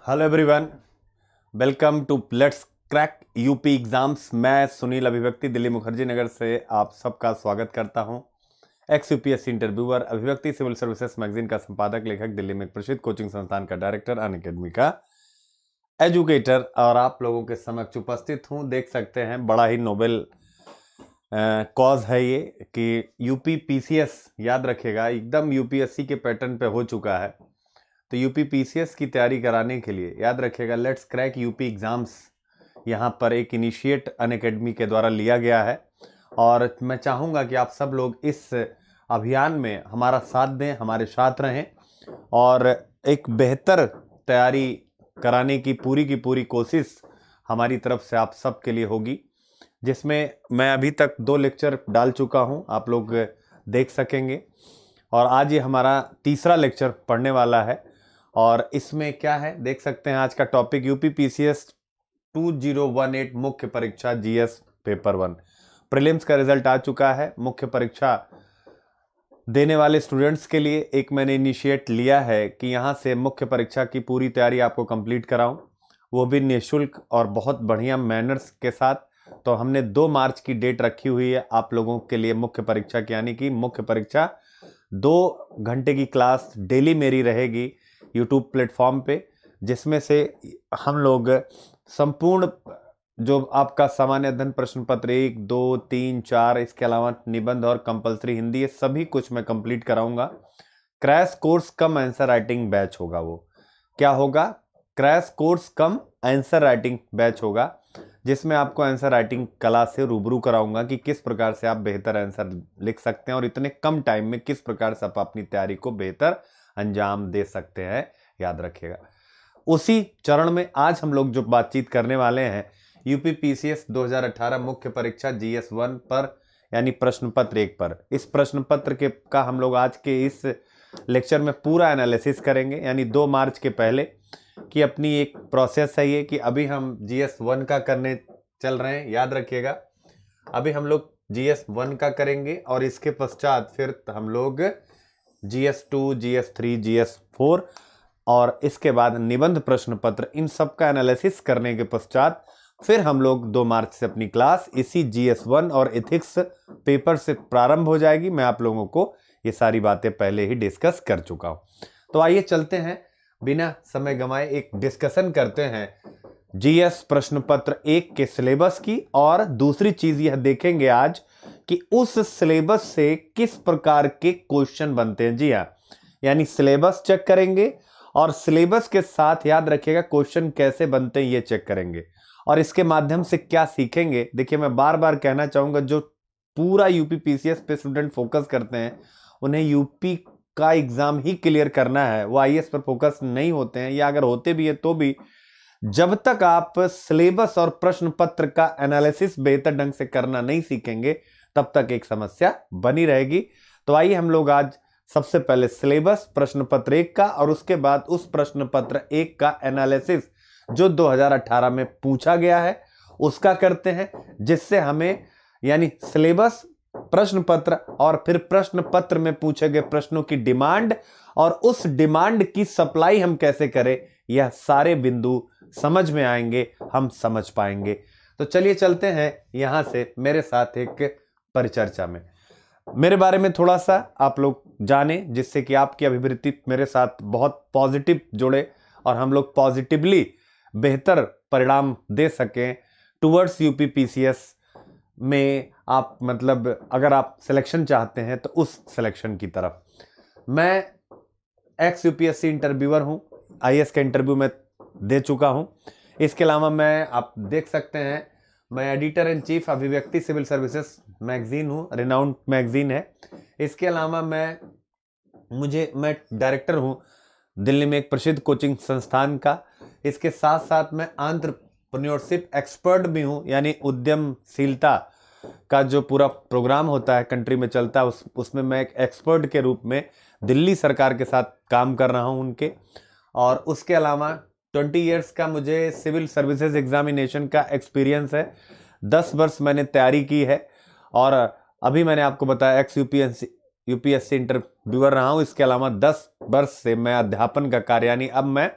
Hello everyone, welcome to let's crack UP exams. मैं सुनील अभिव्यक्ति दिल्ली मुखर्जी नगर से आप सबका स्वागत करता हूं। एक्स यूपीएससी इंटरव्यूअर, अभिव्यक्ति सिविल सर्विसेज मैगजीन का संपादक, लेखक, दिल्ली में एक प्रसिद्ध कोचिंग संस्थान का डायरेक्टर, अनअकैडमी का एजुकेटर और आप लोगों के समक्ष उपस्थित हूं। देख सकते हैं बड़ा ही नोबेल कॉज है ये कि यूपी पीसीएस, याद रखिएगा, एकदम यूपीएससी के पैटर्न पे हो चुका है। तो यूपी पीसीएस की तैयारी कराने के लिए याद रखिएगा लेट्स क्रैक यूपी एग्जाम्स यहाँ पर एक इनिशिएट अनअकैडमी के द्वारा लिया गया है। और मैं चाहूँगा कि आप सब लोग इस अभियान में हमारा साथ दें, हमारे साथ रहें और एक बेहतर तैयारी कराने की पूरी कोशिश हमारी तरफ से आप सब के लिए होगी, जिसमें मैं अभी तक 2 लेक्चर डाल चुका हूँ, आप लोग देख सकेंगे। और आज ये हमारा तीसरा लेक्चर पढ़ने वाला है। और इसमें क्या है देख सकते हैं, आज का टॉपिक यूपी पीसीएस 2018 मुख्य परीक्षा जीएस पेपर 1 प्रीलिम्स का रिजल्ट आ चुका है। मुख्य परीक्षा देने वाले स्टूडेंट्स के लिए एक मैंने इनिशिएट लिया है कि यहाँ से मुख्य परीक्षा की पूरी तैयारी आपको कंप्लीट कराऊं, वो भी निःशुल्क और बहुत बढ़िया मैनर्स के साथ। तो हमने 2 मार्च की डेट रखी हुई है आप लोगों के लिए मुख्य परीक्षा की, यानी कि मुख्य परीक्षा 2 घंटे की क्लास डेली मेरी रहेगी यूट्यूब प्लेटफॉर्म पे, जिसमें से हम लोग संपूर्ण जो आपका सामान्य अध्ययन प्रश्न पत्र 1, 2, 3, 4, इसके अलावा निबंध और कंपलसरी हिंदी, ये सभी कुछ मैं कंप्लीट कराऊंगा। क्रैश कोर्स कम आंसर राइटिंग बैच होगा। वो क्या होगा? क्रैश कोर्स कम आंसर राइटिंग बैच होगा, जिसमें आपको आंसर राइटिंग कला से रूबरू कराऊंगा कि किस प्रकार से आप बेहतर आंसर लिख सकते हैं और इतने कम टाइम में किस प्रकार से आप अपनी तैयारी को बेहतर अंजाम दे सकते हैं, याद रखिएगा। उसी चरण में आज हम लोग जो बातचीत करने वाले हैं यूपी पीसीएस 2018 मुख्य परीक्षा जीएस 1 पर, यानी प्रश्न पत्र 1 पर। इस प्रश्न पत्र के का हम लोग आज के इस लेक्चर में पूरा एनालिसिस करेंगे, यानी 2 मार्च के पहले की अपनी एक प्रोसेस है ये कि अभी हम जीएस 1 का करने चल रहे हैं, याद रखिएगा। अभी हम लोग जीएस 1 का करेंगे और इसके पश्चात फिर हम लोग जीएस 2, जीएस 3, जीएस 4 और इसके बाद निबंध प्रश्न पत्र, इन सब का एनालिसिस करने के पश्चात फिर हम लोग 2 मार्च से अपनी क्लास इसी जीएस 1 और एथिक्स पेपर से प्रारंभ हो जाएगी। मैं आप लोगों को ये सारी बातें पहले ही डिस्कस कर चुका हूं। तो आइए चलते हैं, बिना समय गंवाए एक डिस्कशन करते हैं जीएस प्रश्न पत्र 1 के सिलेबस की। और दूसरी चीज यह देखेंगे आज कि उस सिलेबस से किस प्रकार के क्वेश्चन बनते हैं। जी हाँ, यानी सिलेबस चेक करेंगे और सिलेबस के साथ याद रखिएगा क्वेश्चन कैसे बनते हैं ये चेक करेंगे। और इसके माध्यम से क्या सीखेंगे, देखिए मैं बार बार कहना चाहूंगा, जो पूरा यूपी पीसीएस पे स्टूडेंट फोकस करते हैं उन्हें यूपी का एग्जाम ही क्लियर करना है, वो आईएएस पर फोकस नहीं होते हैं, या अगर होते भी है तो भी जब तक आप सिलेबस और प्रश्न पत्र का एनालिसिस बेहतर ढंग से करना नहीं सीखेंगे तब तक एक समस्या बनी रहेगी। तो आइए हम लोग आज सबसे पहले सिलेबस प्रश्न पत्र 1 का और उसके बाद उस प्रश्न पत्र 1 का एनालिसिस जो 2018 में पूछा गया है उसका करते हैं, जिससे हमें यानी सिलेबस, प्रश्न पत्र और फिर प्रश्न पत्र में पूछे गए प्रश्नों की डिमांड और उस डिमांड की सप्लाई हम कैसे करें, यह सारे बिंदु समझ में आएंगे, हम समझ पाएंगे। तो चलिए चलते हैं यहां से मेरे साथ एक परिचर्चा में, मेरे बारे में थोड़ा सा आप लोग जाने, जिससे कि आपकी अभिवृत्ति मेरे साथ बहुत पॉजिटिव जुड़े और हम लोग पॉजिटिवली बेहतर परिणाम दे सकें टुवर्ड्स यूपी पीसीएस में। आप मतलब अगर आप सिलेक्शन चाहते हैं तो उस सिलेक्शन की तरफ। मैं एक्स यूपीएससी इंटरव्यूअर हूं, आईएएस का इंटरव्यू मैं दे चुका हूं। इसके अलावा मैं, आप देख सकते हैं, मैं एडिटर इन चीफ अभिव्यक्ति सिविल सर्विसेज मैगजीन हूं, रिनाउंड मैगजीन है। इसके अलावा मैं डायरेक्टर हूं दिल्ली में एक प्रसिद्ध कोचिंग संस्थान का। इसके साथ साथ मैं एंटरप्रेन्योरशिप एक्सपर्ट भी हूं, यानी उद्यमशीलता का जो पूरा प्रोग्राम होता है कंट्री में चलता है, उसमें मैं एक एक्सपर्ट के रूप में दिल्ली सरकार के साथ काम कर रहा हूं उनके। और उसके अलावा 20 इयर्स का मुझे सिविल सर्विसेज एग्जामिनेशन का एक्सपीरियंस है। 10 वर्ष मैंने तैयारी की है और अभी मैंने आपको बताया एक्स यूपीएससी इंटरव्यूअर रहा हूं। इसके अलावा 10 वर्ष से मैं अध्यापन का कार्य, यानी अब मैं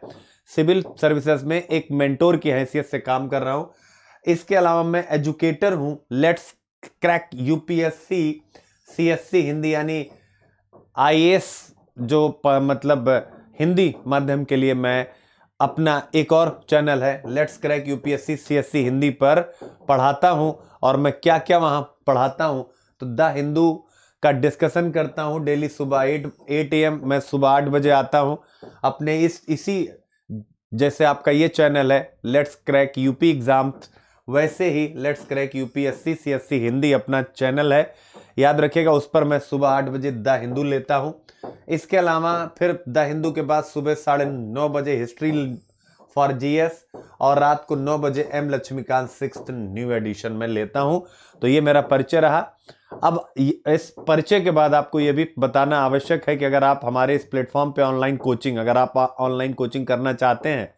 सिविल सर्विसेज में एक मेंटोर की हैसियत से काम कर रहा हूं। इसके अलावा मैं एजुकेटर हूं। Let's crack UPSC CSC Hindi यानी आईएएस जो मतलब हिंदी माध्यम के लिए मैं अपना एक और चैनल है let's crack UPSC CSC Hindi पर पढ़ाता हूं। और मैं क्या क्या वहां पढ़ाता हूं तो द हिंदू का डिस्कशन करता हूं डेली सुबह 8 AM। मैं सुबह 8 बजे आता हूं अपने इसी जैसे आपका ये चैनल है लेट्स क्रैक यूपी एग्जाम, वैसे ही let's crack UPSC CSC Hindi अपना चैनल है, याद रखिएगा। उस पर मैं सुबह 8 बजे द हिंदू लेता हूं। इसके अलावा फिर द हिंदू के बाद सुबह 9:30 बजे हिस्ट्री फॉर जीएस और रात को 9 बजे M Laxmikant 6th new addition में लेता हूं। तो ये मेरा परिचय रहा। अब इस परिचय के बाद आपको ये भी बताना आवश्यक है कि अगर आप हमारे इस प्लेटफॉर्म पे ऑनलाइन कोचिंग, अगर आप ऑनलाइन कोचिंग करना चाहते हैं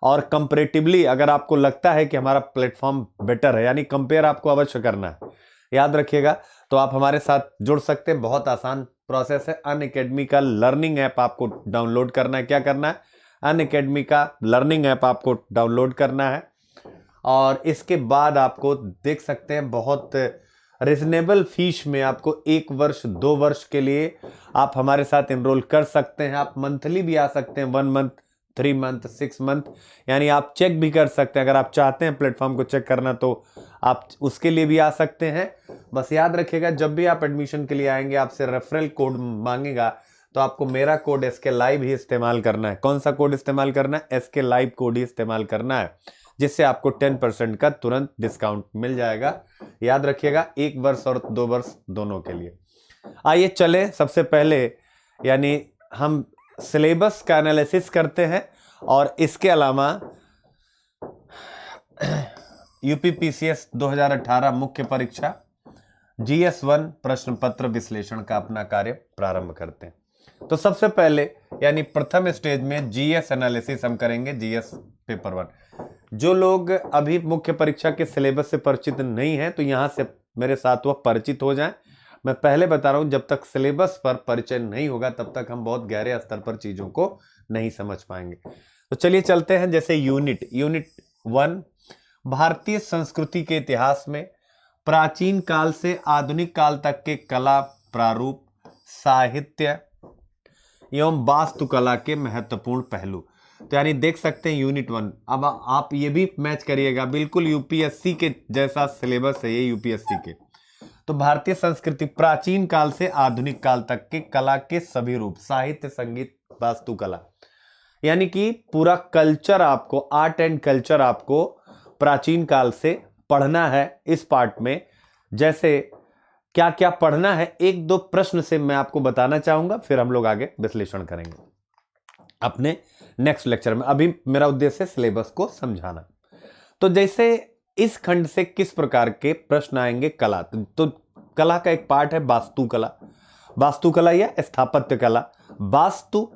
और कंपैरेटिवली अगर आपको लगता है कि हमारा प्लेटफॉर्म बेटर है, यानी कंपेयर आपको अवश्य करना है, याद रखिएगा, तो आप हमारे साथ जुड़ सकते हैं। बहुत आसान प्रोसेस है। अनअकैडमी का लर्निंग ऐप आपको डाउनलोड करना है। क्या करना है? अनअकैडमी का लर्निंग ऐप आपको डाउनलोड करना है और इसके बाद आपको देख सकते हैं बहुत रिजनेबल फीस में आपको 1 वर्ष 2 वर्ष के लिए आप हमारे साथ एनरोल कर सकते हैं। आप मंथली भी आ सकते हैं, 1 मंथ 3 मंथ 6 मंथ, यानी आप चेक भी कर सकते हैं। अगर आप चाहते हैं प्लेटफॉर्म को चेक करना तो आप उसके लिए भी आ सकते हैं। बस याद रखिएगा जब भी आप एडमिशन के लिए आएंगे आपसे रेफरल कोड मांगेगा तो आपको मेरा कोड एसके लाइव ही इस्तेमाल करना है। कौन सा कोड इस्तेमाल करना है? एसके लाइव कोड ही इस्तेमाल करना है, जिससे आपको 10% का तुरंत डिस्काउंट मिल जाएगा। याद रखिएगा 1 वर्ष और 2 वर्ष दोनों के लिए। आइए चले सबसे पहले यानी हम सिलेबस का एनालिसिस करते हैं और इसके अलावा यूपीपीसीएस 2018 मुख्य परीक्षा GS1 प्रश्न पत्र विश्लेषण का अपना कार्य प्रारंभ करते हैं। तो सबसे पहले यानी प्रथम स्टेज में जीएस एनालिसिस हम करेंगे। जीएस पेपर 1 जो लोग अभी मुख्य परीक्षा के सिलेबस से परिचित नहीं है तो यहां से मेरे साथ वह परिचित हो जाएं। मैं पहले बता रहा हूं जब तक सिलेबस पर परिचय नहीं होगा तब तक हम बहुत गहरे स्तर पर चीजों को नहीं समझ पाएंगे। तो चलिए चलते हैं। जैसे यूनिट 1 भारतीय संस्कृति के इतिहास में प्राचीन काल से आधुनिक काल तक के कला प्रारूप, साहित्य एवं वास्तुकला के महत्वपूर्ण पहलू। तो यानी देख सकते हैं यूनिट 1। अब आप ये भी मैच करिएगा, बिल्कुल यूपीएससी के जैसा सिलेबस है ये यूपीएससी के। तो भारतीय संस्कृति प्राचीन काल से आधुनिक काल तक के कला के सभी रूप, साहित्य, संगीत, वास्तुकला, यानी कि पूरा कल्चर आपको, आर्ट एंड कल्चर आपको प्राचीन काल से पढ़ना है। इस पार्ट में जैसे क्या क्या पढ़ना है 1-2 प्रश्न से मैं आपको बताना चाहूंगा, फिर हम लोग आगे विश्लेषण करेंगे अपने नेक्स्ट लेक्चर में। अभी मेरा उद्देश्य है सिलेबस को समझाना। तो जैसे इस खंड से किस प्रकार के प्रश्न आएंगे? कला। तो कला का एक पार्ट है वास्तुकला। वास्तुकला या स्थापत्य कला। वास्तु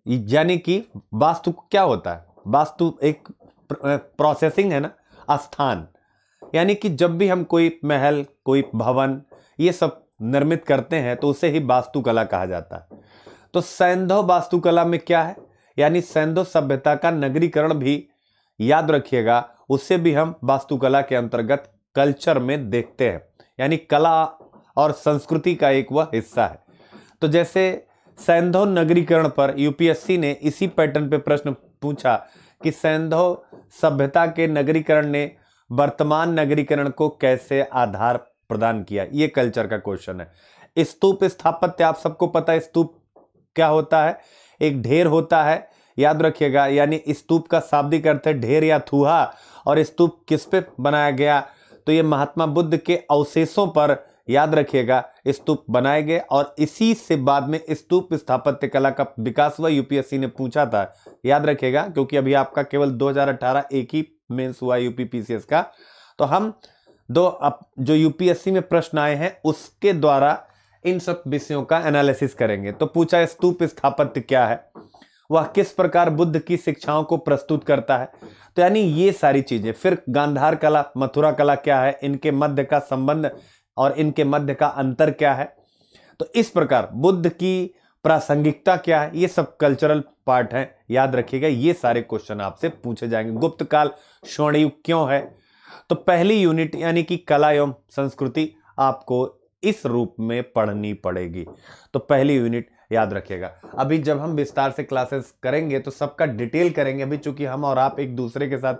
यानी कि वास्तु क्या होता है? वास्तु एक प्रोसेसिंग है ना, स्थान, यानी कि जब भी हम कोई महल, कोई भवन ये सब निर्मित करते हैं तो उसे ही वास्तुकला कहा जाता है। तो सैंधव वास्तुकला में क्या है? यानी सैंधव सभ्यता का नगरीकरण भी याद रखिएगा, उससे भी हम वास्तुकला के अंतर्गत कल्चर में देखते हैं, यानी कला और संस्कृति का एक वह हिस्सा है। तो जैसे सैंधव नगरीकरण पर यूपीएससी ने इसी पैटर्न पे प्रश्न पूछा कि सैंधव सभ्यता के नगरीकरण ने वर्तमान नगरीकरण को कैसे आधार प्रदान किया। ये कल्चर का क्वेश्चन है। स्तूप स्थापत्य आप सबको पता है, स्तूप क्या होता है? एक ढेर होता है, याद रखिएगा, यानी स्तूप का शाब्दिक अर्थ है ढेर या थूहा। और स्तूप किस पे बनाया गया? तो ये महात्मा बुद्ध के अवशेषों पर, याद रखिएगा, स्तूप बनाए गए और इसी से बाद में स्तूप स्थापत्य कला का विकास हुआ। यूपीएससी ने पूछा था, याद रखिएगा, क्योंकि अभी आपका केवल 2018 एक ही मेंस हुआ यूपीपीसीएस का। तो हम जो यूपीएससी में प्रश्न आए हैं उसके द्वारा इन सब विषयों का एनालिसिस करेंगे। तो पूछा स्तूप स्थापत्य क्या है, वह किस प्रकार बुद्ध की शिक्षाओं को प्रस्तुत करता है। तो यानी ये सारी चीजें। फिर गांधार कला, मथुरा कला क्या है, इनके मध्य का संबंध और इनके मध्य का अंतर क्या है। तो इस प्रकार बुद्ध की प्रासंगिकता क्या है, ये सब कल्चरल पार्ट है, याद रखिएगा। ये सारे क्वेश्चन आपसे पूछे जाएंगे। गुप्त काल स्वर्ण युग क्यों है, तो पहली यूनिट यानी कि कला एवं संस्कृति आपको इस रूप में पढ़नी पड़ेगी। तो पहली यूनिट याद रखिएगा। अभी जब हम विस्तार से क्लासेस करेंगे तो सबका डिटेल करेंगे। अभी चूंकि हम और आप एक दूसरे के साथ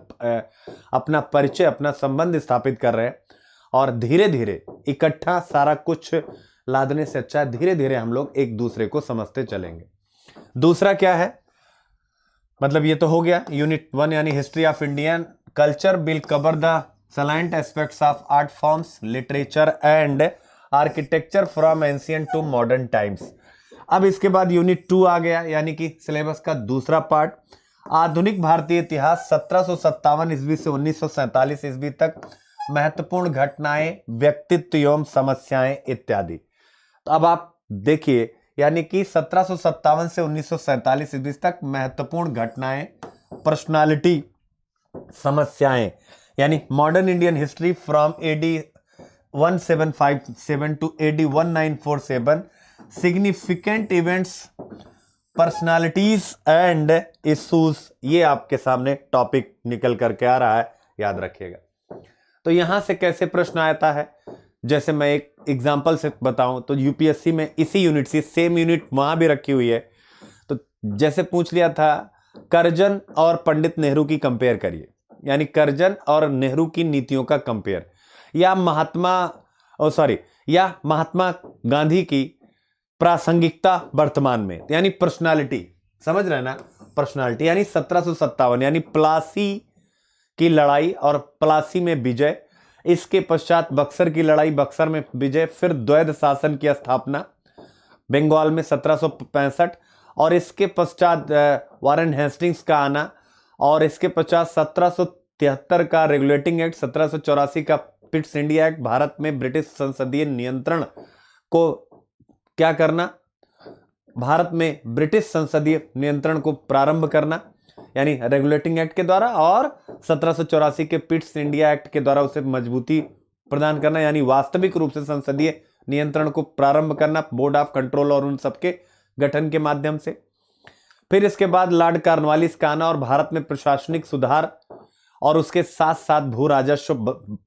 अपना परिचय, अपना संबंध स्थापित कर रहे हैं, और धीरे धीरे इकट्ठा सारा कुछ लादने से अच्छा है धीरे धीरे हम लोग एक दूसरे को समझते चलेंगे। दूसरा क्या है, मतलब ये तो हो गया यूनिट 1 यानी history of Indian culture will cover the salient aspects of art forms, literature and architecture from ancient to modern times. अब इसके बाद यूनिट 2 आ गया, यानी कि सिलेबस का दूसरा पार्ट, आधुनिक भारतीय इतिहास 1757 ईस्वी से 1947 ईस्वी तक, महत्वपूर्ण घटनाएं, व्यक्तित्व एवं समस्याएं इत्यादि। तो अब आप देखिए, यानी कि 1757 से 1947 ईस्वी तक महत्वपूर्ण घटनाएं, पर्सनालिटी, समस्याएं, यानी modern Indian history from AD 1757 to AD 1947, significant events, personalities and issues, ये आपके सामने टॉपिक निकल करके आ रहा है, याद रखिएगा। तो यहां से कैसे प्रश्न आता है, जैसे मैं एक एग्जांपल से बताऊं तो यूपीएससी में इसी यूनिट से सेम यूनिट वहां भी रखी हुई है। तो जैसे पूछ लिया था करजन और पंडित नेहरू की कंपेयर करिए, यानी करजन और नेहरू की नीतियों का कंपेयर, या महात्मा गांधी की प्रासंगिकता वर्तमान में, यानी पर्सनालिटी, समझ रहे ना, पर्सनालिटी, यानी 1757 यानी प्लासी की लड़ाई और प्लासी में विजय, इसके पश्चात बक्सर की लड़ाई, बक्सर में विजय, फिर द्वैध शासन की स्थापना बंगाल में 1765, और इसके पश्चात वारेन हेस्टिंग्स का आना, और इसके पश्चात 1773 का रेगुलेटिंग एक्ट, 1784 का पिट्स इंडिया एक्ट, भारत में ब्रिटिश संसदीय नियंत्रण को क्या करना, भारत में ब्रिटिश संसदीय नियंत्रण को प्रारंभ करना, यानी रेगुलेटिंग एक्ट के द्वारा, और 1784 के पिट्स इंडिया एक्ट के द्वारा उसे मजबूती प्रदान करना, यानी वास्तविक रूप से संसदीय नियंत्रण को प्रारंभ करना, बोर्ड ऑफ कंट्रोल और उन सबके गठन के माध्यम से। फिर इसके बाद लॉर्ड कॉर्नवालिस का आना और भारत में प्रशासनिक सुधार, और उसके साथ साथ भू राजस्व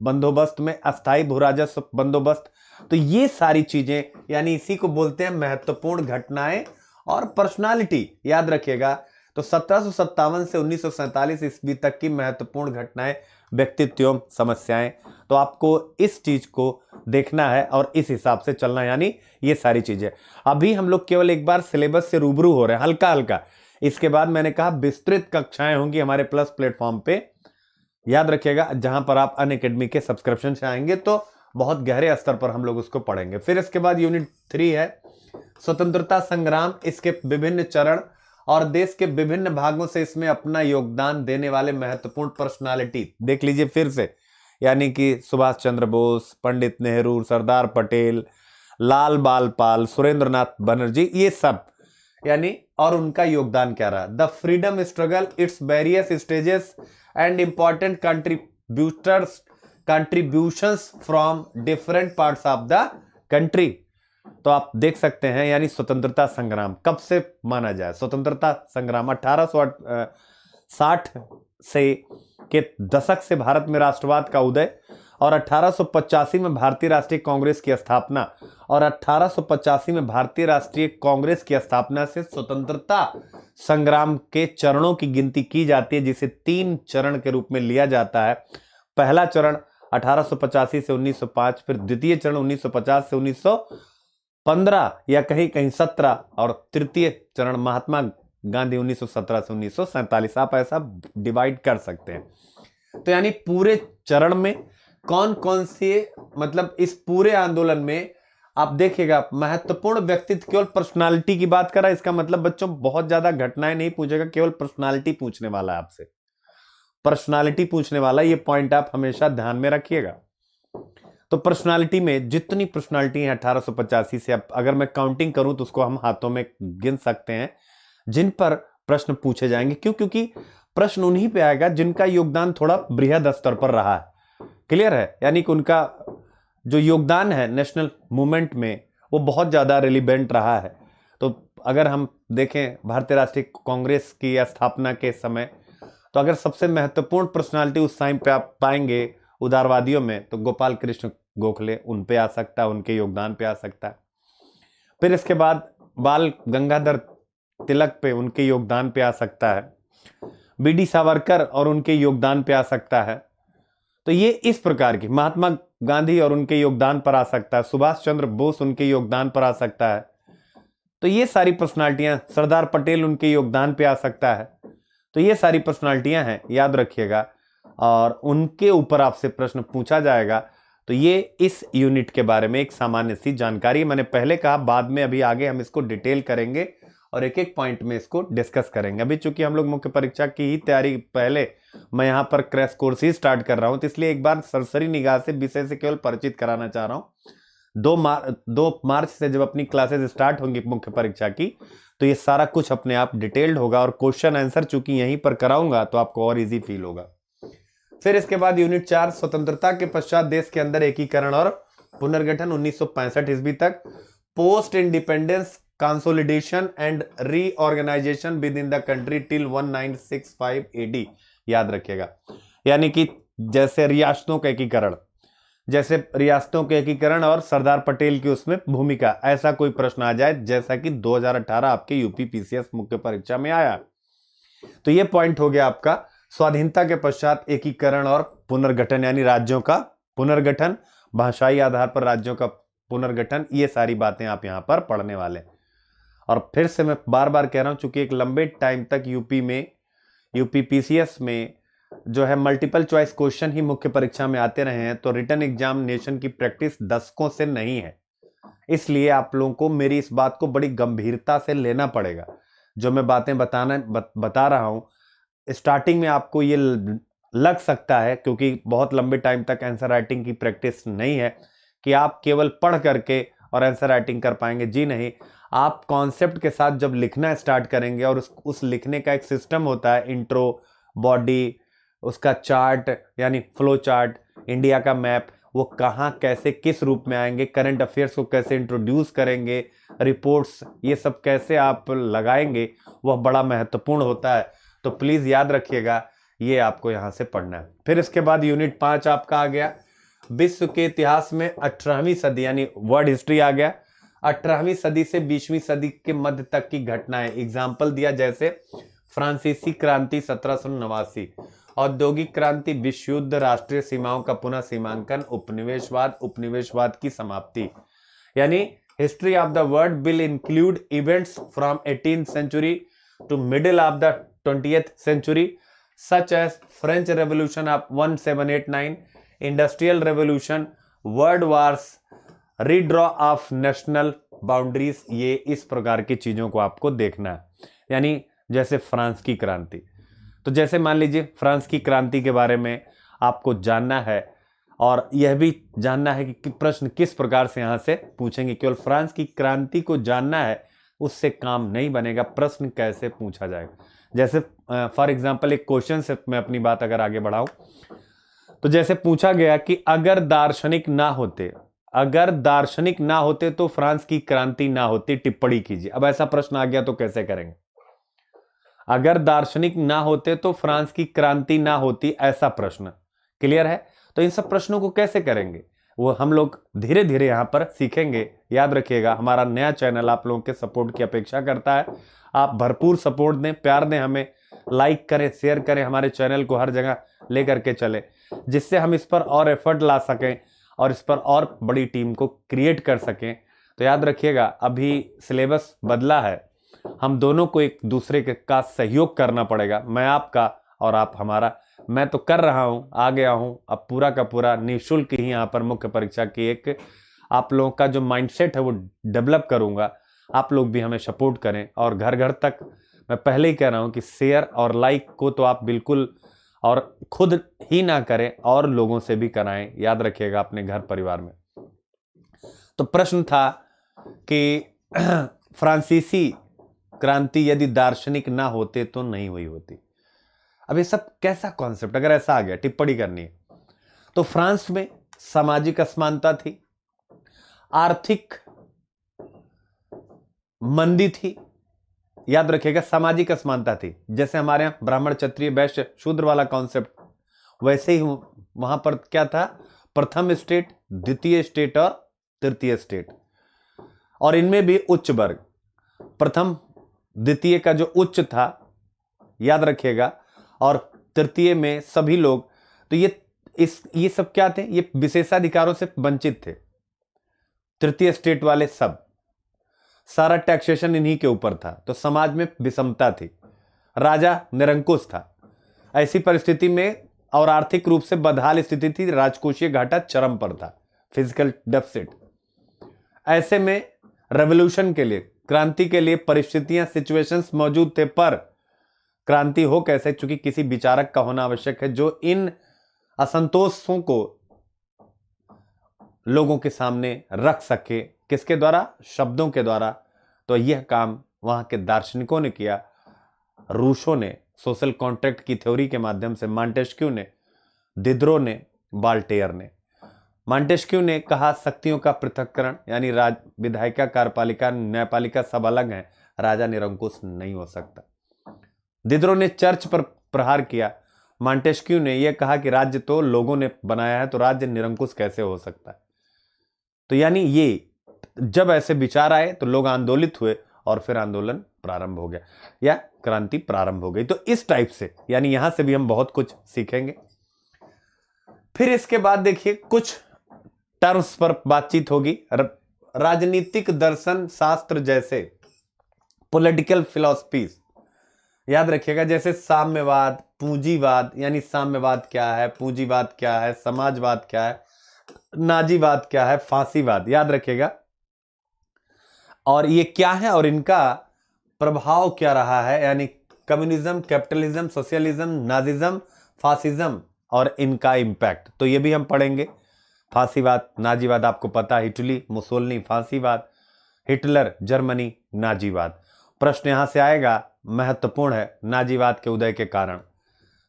बंदोबस्त में अस्थायी भू राजस्व बंदोबस्त। तो ये सारी चीजें, यानी इसी को बोलते हैं महत्वपूर्ण घटनाएं और पर्सनालिटी, याद रखिएगा। तो 1757 से 1947 ईस्वी तक की महत्वपूर्ण घटनाएं, व्यक्तित्व एवं समस्याएं, तो आपको इस चीज को देखना है और इस हिसाब से चलना है, यानी ये सारी चीजें। अभी हम लोग केवल एक बार सिलेबस से रूबरू हो रहे हैं, हल्का हल्का। इसके बाद मैंने कहा विस्तृत कक्षाएं होंगी हमारे प्लस प्लेटफॉर्म पे, याद रखिएगा, जहां पर आप अनअकैडमी के सब्सक्रिप्शन से आएंगे तो बहुत गहरे स्तर पर हम लोग उसको पढ़ेंगे। फिर इसके बाद यूनिट 3 है स्वतंत्रता संग्राम, इसके विभिन्न चरण और देश के विभिन्न भागों से इसमें अपना योगदान देने वाले महत्वपूर्ण पर्सनालिटी देख लीजिए फिर से, यानी कि सुभाष चंद्र बोस, पंडित नेहरू, सरदार पटेल, लाल बाल पाल, सुरेंद्र नाथ बनर्जी, ये सब, यानी और उनका योगदान क्या रहा। The freedom struggle, its various stages and important contributions from different parts of the country. तो आप देख सकते हैं, यानी स्वतंत्रता संग्राम कब से माना जाए, स्वतंत्रता संग्राम 1860 से के दशक से भारत में राष्ट्रवाद का उदय, और 1885 में भारतीय राष्ट्रीय कांग्रेस की स्थापना, और 1885 में भारतीय राष्ट्रीय कांग्रेस की स्थापना से स्वतंत्रता संग्राम के चरणों की गिनती की जाती है, जिसे 3 चरण के रूप में लिया जाता है। पहला चरण 1885 से 1905, फिर द्वितीय चरण 1950 से 1915 या कहीं कहीं 17, और तृतीय चरण महात्मा गांधी 1917 से 1947। आप ऐसा डिवाइड कर सकते हैं। तो यानी पूरे चरण में कौन कौन से, मतलब इस पूरे आंदोलन में आप देखिएगा महत्वपूर्ण व्यक्तित्व, केवल पर्सनालिटी की बात कर रहा है, इसका मतलब बच्चों बहुत ज्यादा घटनाएं नहीं पूछेगा, केवल पर्सनालिटी पूछने वाला है आपसे, पर्सनालिटी पूछने वाला, ये पॉइंट आप हमेशा ध्यान में रखिएगा। तो पर्सनालिटी में जितनी पर्सनालिटी है 1885 से, अब अगर मैं काउंटिंग करूं तो उसको हम हाथों में गिन सकते हैं, जिन पर प्रश्न पूछे जाएंगे। क्यों? क्योंकि प्रश्न उन्हीं पे आएगा जिनका योगदान थोड़ा बृहद स्तर पर रहा है। क्लियर है? यानी कि उनका जो योगदान है नेशनल मूवमेंट में वो बहुत ज्यादा रिलीवेंट रहा है। तो अगर हम देखें भारतीय राष्ट्रीय कांग्रेस की स्थापना के समय, तो अगर सबसे महत्वपूर्ण पर्सनालिटी उस टाइम पे आप पाएंगे उदारवादियों में, तो गोपाल कृष्ण गोखले उन पे आ सकता है, उनके योगदान पे आ सकता है। फिर इसके बाद बाल गंगाधर तिलक पे, उनके योगदान पे आ सकता है। बीडी सावरकर और उनके योगदान पे आ सकता है। तो ये इस प्रकार की, महात्मा गांधी और उनके योगदान पर आ सकता है, सुभाष चंद्र बोस उनके योगदान पर आ सकता है। तो ये सारी पर्सनालिटियां, सरदार पटेल उनके योगदान पे आ सकता है। तो ये सारी पर्सनालिटियां हैं, याद रखिएगा, और उनके ऊपर आपसे प्रश्न पूछा जाएगा। तो ये इस यूनिट के बारे में एक सामान्य सी जानकारी, मैंने पहले कहा, बाद में अभी आगे हम इसको डिटेल करेंगे और एक एक पॉइंट में इसको डिस्कस करेंगे। अभी चूंकि हम लोग मुख्य परीक्षा की ही तैयारी, पहले मैं यहाँ पर क्रैश कोर्स ही स्टार्ट कर रहा हूँ, तो इसलिए एक बार सरसरी निगाह से विषय से केवल परिचित कराना चाह रहा हूँ। 2 मार्च से जब अपनी क्लासेस स्टार्ट होंगी मुख्य परीक्षा की, तो ये सारा कुछ अपने आप डिटेल्ड होगा, और क्वेश्चन आंसर चूंकि यहीं पर कराऊंगा तो आपको और इजी फील होगा। फिर इसके बाद यूनिट 4, स्वतंत्रता के पश्चात देश के अंदर एकीकरण और पुनर्गठन 1965 ईस्वी तक, post independence consolidation and reorganisation within the country till 1965 AD, याद रखिएगा। यानी कि जैसे रियासतों के एकीकरण और सरदार पटेल की उसमें भूमिका, ऐसा कोई प्रश्न आ जाए जैसा कि 2018 आपके यूपी पीसीएस मुख्य परीक्षा में आया। तो ये पॉइंट हो गया आपका स्वाधीनता के पश्चात एकीकरण और पुनर्गठन, यानी राज्यों का पुनर्गठन, भाषाई आधार पर राज्यों का पुनर्गठन, ये सारी बातें आप यहां पर पढ़ने वाले। और फिर से मैं बार बार कह रहा हूं, चूंकि एक लंबे टाइम तक यूपी पीसीएस में जो है मल्टीपल चॉइस क्वेश्चन ही मुख्य परीक्षा में आते रहे हैं, तो रिटन एग्जामिनेशन की प्रैक्टिस दशकों से नहीं है। इसलिए आप लोगों को मेरी इस बात को बड़ी गंभीरता से लेना पड़ेगा। जो मैं बातें बता रहा हूं, स्टार्टिंग में आपको ये लग सकता है, क्योंकि बहुत लंबे टाइम तक आंसर राइटिंग की प्रैक्टिस नहीं है, कि आप केवल पढ़ करके और आंसर राइटिंग कर पाएंगे। जी नहीं, आप कॉन्सेप्ट के साथ जब लिखना स्टार्ट करेंगे, और उस लिखने का एक सिस्टम होता है, इंट्रो, बॉडी, उसका चार्ट यानी फ्लो चार्ट, इंडिया का मैप, वो कहाँ कैसे किस रूप में आएंगे, करंट अफेयर्स को कैसे इंट्रोड्यूस करेंगे, रिपोर्ट्स, ये सब कैसे आप लगाएंगे, वह बड़ा महत्वपूर्ण होता है। तो प्लीज याद रखिएगा, ये आपको यहां से पढ़ना है। फिर इसके बाद यूनिट 5 आपका आ गया, विश्व के इतिहास में 18वीं सदी यानी वर्ल्ड हिस्ट्री आ गया। 18वीं सदी से 20वीं सदी के मध्य तक की घटनाएं, एग्जाम्पल दिया जैसे फ्रांसीसी क्रांति 1789, औद्योगिक क्रांति, विश्व युद्ध, राष्ट्रीय सीमाओं का पुनः सीमांकन, उपनिवेशवाद की समाप्ति। यानी history of the world will include events from 18th century to middle of the 20th century such as French Revolution of 1789, Industrial Revolution, World Wars, redraw of national boundaries। ये इस प्रकार की चीजों को आपको देखना है। यानी जैसे फ्रांस की क्रांति, तो जैसे मान लीजिए फ्रांस की क्रांति के बारे में आपको जानना है, और यह भी जानना है कि प्रश्न किस प्रकार से यहां से पूछेंगे। केवल फ्रांस की क्रांति को जानना है, उससे काम नहीं बनेगा, प्रश्न कैसे पूछा जाएगा। जैसे फॉर एग्जांपल एक क्वेश्चन से मैं अपनी बात अगर आगे बढ़ाऊं, तो जैसे पूछा गया कि अगर दार्शनिक ना होते तो फ्रांस की क्रांति ना होती, टिप्पणी कीजिए। अब ऐसा प्रश्न आ गया तो कैसे करेंगे? अगर दार्शनिक ना होते तो फ्रांस की क्रांति ना होती, ऐसा प्रश्न। क्लियर है? तो इन सब प्रश्नों को कैसे करेंगे, वो हम लोग धीरे धीरे यहां पर सीखेंगे। याद रखिएगा, हमारा नया चैनल आप लोगों के सपोर्ट की अपेक्षा करता है। आप भरपूर सपोर्ट दें, प्यार दें, हमें लाइक करें, शेयर करें, हमारे चैनल को हर जगह लेकर के चले, जिससे हम इस पर और एफर्ट ला सकें और इस पर और बड़ी टीम को क्रिएट कर सकें। तो याद रखिएगा, अभी सिलेबस बदला है, हम दोनों को एक दूसरे का सहयोग करना पड़ेगा, मैं आपका और आप हमारा। मैं तो कर रहा हूं, आ गया हूं, अब पूरा का पूरा निःशुल्क ही यहां पर मुख्य परीक्षा की एक आप लोगों का जो माइंडसेट है वो डेवलप करूंगा। आप लोग भी हमें सपोर्ट करें, और घर घर तक मैं पहले ही कह रहा हूं कि शेयर और लाइक को तो आप बिल्कुल और खुद ही ना करें, और लोगों से भी कराएं। याद रखिएगा अपने घर परिवार में। तो प्रश्न था कि फ्रांसीसी क्रांति यदि दार्शनिक ना होते तो नहीं हुई होती। अब ये सब कैसा कॉन्सेप्ट, अगर ऐसा आ गया टिप्पणी करनी है, तो फ्रांस में सामाजिक असमानता थी, आर्थिक मंदी थी, याद रखिएगा सामाजिक असमानता थी। जैसे हमारे यहाँ ब्राह्मण क्षत्रिय वैश्य शूद्र वाला कॉन्सेप्ट, वैसे ही वहां पर क्या था, प्रथम स्टेट, द्वितीय स्टेट और तृतीय स्टेट, और इनमें भी उच्च वर्ग। प्रथम द्वितीय का जो उच्च था याद रखिएगा, और तृतीय में सभी लोग, तो ये सब क्या थे, ये विशेषाधिकारों से वंचित थे। तृतीय स्टेट वाले सब, सारा टैक्सेशन इन्हीं के ऊपर था, तो समाज में विषमता थी, राजा निरंकुश था। ऐसी परिस्थिति में और आर्थिक रूप से बदहाल स्थिति थी, राजकोषीय घाटा चरम पर था, फिजिकल डेफिसिट। ऐसे में रेवोल्यूशन के लिए, क्रांति के लिए परिस्थितियां, सिचुएशंस मौजूद थे, पर क्रांति हो कैसे, चूंकि किसी विचारक का होना आवश्यक है जो इन असंतोषों को लोगों के सामने रख सके। किसके द्वारा? शब्दों के द्वारा। तो यह काम वहां के दार्शनिकों ने किया, रूसो ने सोशल कॉन्ट्रैक्ट की थ्योरी के माध्यम से, मॉन्टेस्क्यू ने, दिदरो ने, वाल्टेयर ने। मॉन्टेस्क्यू ने कहा शक्तियों का पृथक्करण, यानी विधायिका, कार्यपालिका, न्यायपालिका सब अलग हैं, राजा निरंकुश नहीं हो सकता। दिदरो ने चर्च पर प्रहार किया। मॉन्टेस्क्यू ने यह कहा कि राज्य तो लोगों ने बनाया है, तो राज्य निरंकुश कैसे हो सकता है। तो यानी ये जब ऐसे विचार आए तो लोग आंदोलित हुए और फिर आंदोलन प्रारंभ हो गया या क्रांति प्रारंभ हो गई। तो इस टाइप से, यानी यहां से भी हम बहुत कुछ सीखेंगे। फिर इसके बाद देखिए कुछ टर्म्स पर बातचीत होगी। राजनीतिक दर्शन शास्त्र जैसे पॉलिटिकल फिलॉसफीज याद रखिएगा, जैसे साम्यवाद, पूंजीवाद, यानी साम्यवाद क्या है, पूंजीवाद क्या है, समाजवाद क्या है, नाजीवाद क्या है, फांसीवाद, याद रखिएगा। और ये क्या है और इनका प्रभाव क्या रहा है, यानी communism, capitalism, socialism, Nazism, fascism और इनका इंपैक्ट, तो ये भी हम पढ़ेंगे। फांसीवाद, नाजीवाद आपको पता है, इटली मुसोलिनी फांसीवाद, हिटलर जर्मनी नाजीवाद। प्रश्न यहां से आएगा, महत्वपूर्ण है, नाजीवाद के उदय के कारण।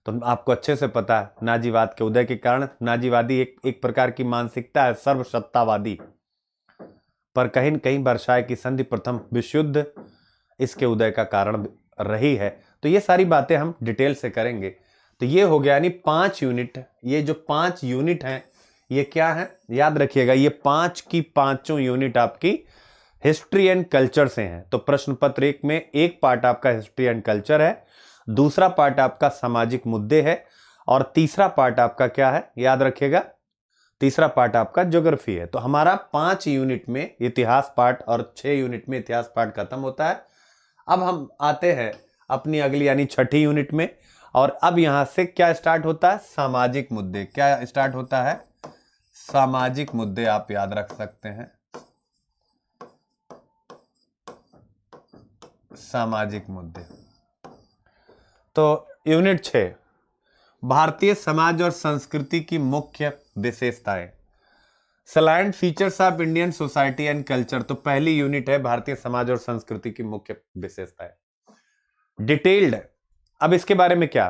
तो आपको अच्छे से पता है नाजीवाद के उदय के कारण, नाजीवादी एक प्रकार की मानसिकता है, सर्वसत्तावादी, पर कहीं न कहीं वर्साय की संधि, प्रथम विश्व युद्ध इसके उदय का कारण रही है। तो ये सारी बातें हम डिटेल से करेंगे। तो ये हो गया, यानी 5 यूनिट। ये जो 5 यूनिट हैं ये क्या है, याद रखिएगा, ये 5 की 5 यूनिट आपकी हिस्ट्री एंड कल्चर से हैं। तो प्रश्न पत्र 1 में एक पार्ट आपका हिस्ट्री एंड कल्चर है, दूसरा पार्ट आपका सामाजिक मुद्दे है, और तीसरा पार्ट आपका क्या है, याद रखिएगा, तीसरा पार्ट आपका ज्योग्राफी है। तो हमारा 5 यूनिट में इतिहास पार्ट और 6 यूनिट में इतिहास पार्ट खत्म होता है। अब हम आते हैं अपनी अगली यानी 6ठी यूनिट में, और अब यहां से क्या स्टार्ट होता है, सामाजिक मुद्दे। क्या स्टार्ट होता है, सामाजिक मुद्दे, आप याद रख सकते हैं, सामाजिक मुद्दे। तो यूनिट 6, भारतीय समाज और संस्कृति की मुख्य विशेषताएं, salient features of Indian society and culture. तो पहली यूनिट है भारतीय समाज और संस्कृति की मुख्य विशेषताएं, डिटेल्ड। अब इसके बारे में क्या,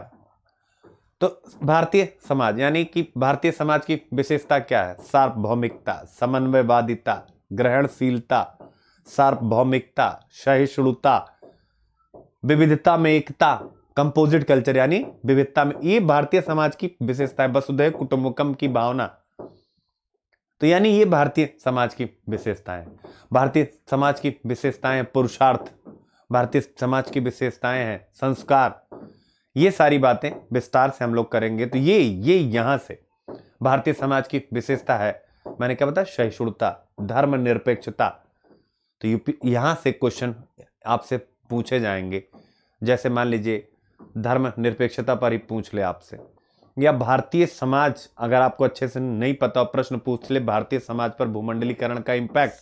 तो भारतीय समाज यानी कि भारतीय समाज की विशेषता क्या है, सार्वभौमिकता, समन्वयवादिता, ग्रहणशीलता, सार्वभौमिकता, सहिष्णुता, विविधता में एकता, कंपोजिट कल्चर यानी विविधता में, ये भारतीय समाज की विशेषता है। वसुधैव कुटुंबकम की भावना, तो यानी ये भारतीय समाज की विशेषताएं। भारतीय समाज की विशेषताएं पुरुषार्थ, भारतीय समाज की विशेषताएं हैं संस्कार। ये सारी बातें विस्तार से हम लोग करेंगे। तो ये यहां से भारतीय समाज की विशेषता है, मैंने क्या बताया, सहिष्णुता, धर्मनिरपेक्षता। तो यहां से क्वेश्चन आपसे पूछे जाएंगे, जैसे मान लीजिए धर्मनिरपेक्षता पर ही पूछ ले आपसे, या भारतीय समाज, अगर आपको अच्छे से नहीं पता प्रश्न पूछ ले, भारतीय समाज पर भूमंडलीकरण का इंपैक्ट,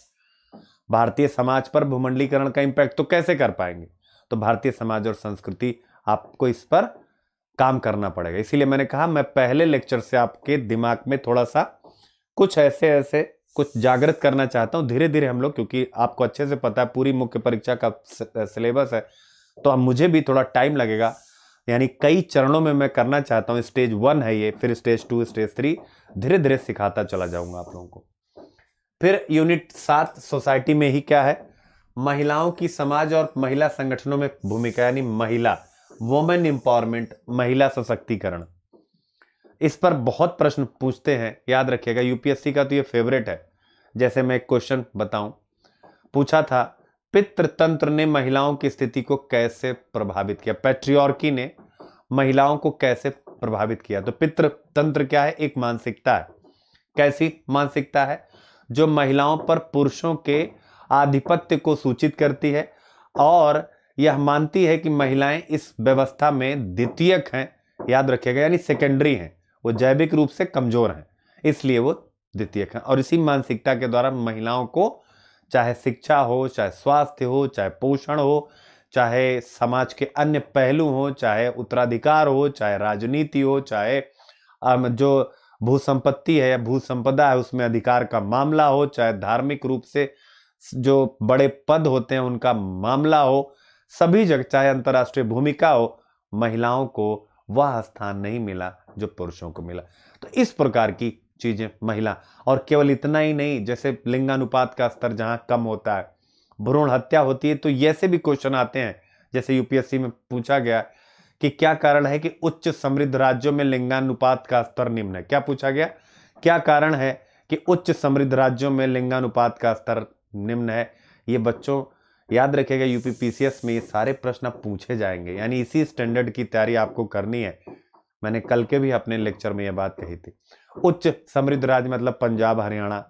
भारतीय समाज पर भूमंडलीकरण का इंपैक्ट, तो कैसे कर पाएंगे। तो भारतीय समाज और संस्कृति, आपको इस पर काम करना पड़ेगा। इसीलिए मैंने कहा मैं पहले लेक्चर से आपके दिमाग में थोड़ा सा कुछ ऐसे कुछ जागृत करना चाहता हूं। धीरे धीरे हम लोग, क्योंकि आपको अच्छे से पता है पूरी मुख्य परीक्षा का सिलेबस है, तो अब मुझे भी थोड़ा टाइम लगेगा, यानी कई चरणों में मैं करना चाहता हूं। स्टेज 1 है ये, फिर स्टेज 2, स्टेज 3, धीरे धीरे सिखाता चला जाऊंगा आप लोगों को। फिर यूनिट 7 सोसाइटी में ही क्या है, महिलाओं की समाज और महिला संगठनों में भूमिका, यानी महिला, वुमेन एम्पावरमेंट, महिला सशक्तिकरण। इस पर बहुत प्रश्न पूछते हैं, याद रखिएगा, यूपीएससी का तो ये फेवरेट है। जैसे मैं एक क्वेश्चन बताऊं, पूछा था पितृतंत्र ने महिलाओं की स्थिति को कैसे प्रभावित किया, पैट्रियार्की ने महिलाओं को कैसे प्रभावित किया। तो पितृतंत्र क्या है? एक मानसिकता है। कैसी मानसिकता है? जो महिलाओं पर पुरुषों के आधिपत्य को सूचित करती है और यह मानती है कि महिलाएं इस व्यवस्था में द्वितीयक हैं, याद रखिएगा, यानी सेकेंडरी हैं, वो जैविक रूप से कमजोर हैं, इसलिए वो द्वितीयक हैं। और इसी मानसिकता के द्वारा महिलाओं को चाहे शिक्षा हो, चाहे स्वास्थ्य हो, चाहे पोषण हो, चाहे समाज के अन्य पहलू हो, चाहे उत्तराधिकार हो, चाहे राजनीति हो, चाहे जो भू संपत्ति है, भू संपदा है, उसमें अधिकार का मामला हो, चाहे धार्मिक रूप से जो बड़े पद होते हैं उनका मामला हो, सभी जगह, चाहे अंतर्राष्ट्रीय भूमिका हो, महिलाओं को वह स्थान नहीं मिला जो पुरुषों को मिला। तो इस प्रकार की चीजें महिला, और केवल इतना ही नहीं, जैसे लिंगानुपात का स्तर जहां कम होता है, भ्रूण हत्या होती है, तो ऐसे भी क्वेश्चन आते हैं। जैसे यूपीएससी में पूछा गया कि क्या कारण है कि उच्च समृद्ध राज्यों में लिंगानुपात का स्तर निम्न है। क्या पूछा गया? क्या कारण है कि उच्च समृद्ध राज्यों में लिंगानुपात का स्तर निम्न है। ये बच्चों याद रखिएगा, यूपी पीसीएस में ये सारे प्रश्न पूछे जाएंगे, यानी इसी स्टैंडर्ड की तैयारी आपको करनी है। मैंने कल के भी अपने लेक्चर में यह बात कही थी। उच्च समृद्ध राज्य मतलब पंजाब, हरियाणा,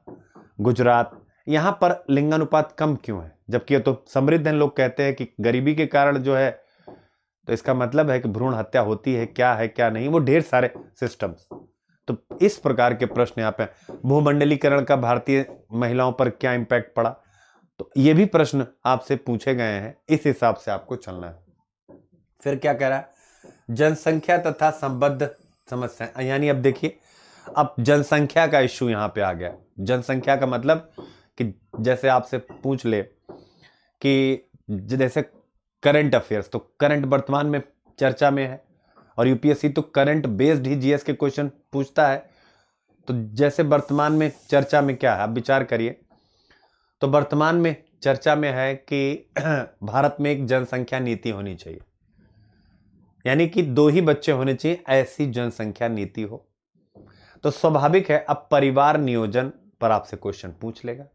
गुजरात, यहां पर लिंगानुपात कम क्यों है, जबकि ये तो समृद्ध हैं। लोग कहते हैं कि गरीबी के कारण जो है, तो इसका मतलब है कि भ्रूण हत्या होती है क्या नहीं, वो ढेर सारे सिस्टम्स। तो इस प्रकार के प्रश्न यहाँ पे, भूमंडलीकरण का भारतीय महिलाओं पर क्या इंपैक्ट पड़ा, तो ये भी प्रश्न आपसे पूछे गए हैं, इस हिसाब से आपको चलना है। फिर क्या कह रहा है? जनसंख्या तथा संबद्ध समस्या, यानी अब देखिए, अब जनसंख्या का इश्यू यहां पे आ गया। जनसंख्या का मतलब कि जैसे आपसे पूछ ले कि जैसे करंट अफेयर्स, तो करंट वर्तमान में चर्चा में है, और यूपीएससी तो करंट बेस्ड ही जीएस के क्वेश्चन पूछता है। तो जैसे वर्तमान में चर्चा में क्या है, आप विचार करिए। तो वर्तमान में चर्चा में है कि भारत में एक जनसंख्या नीति होनी चाहिए, यानी कि 2 ही बच्चे होने चाहिए, ऐसी जनसंख्या नीति हो। तो स्वाभाविक है अब परिवार नियोजन पर आपसे क्वेश्चन पूछ लेगा।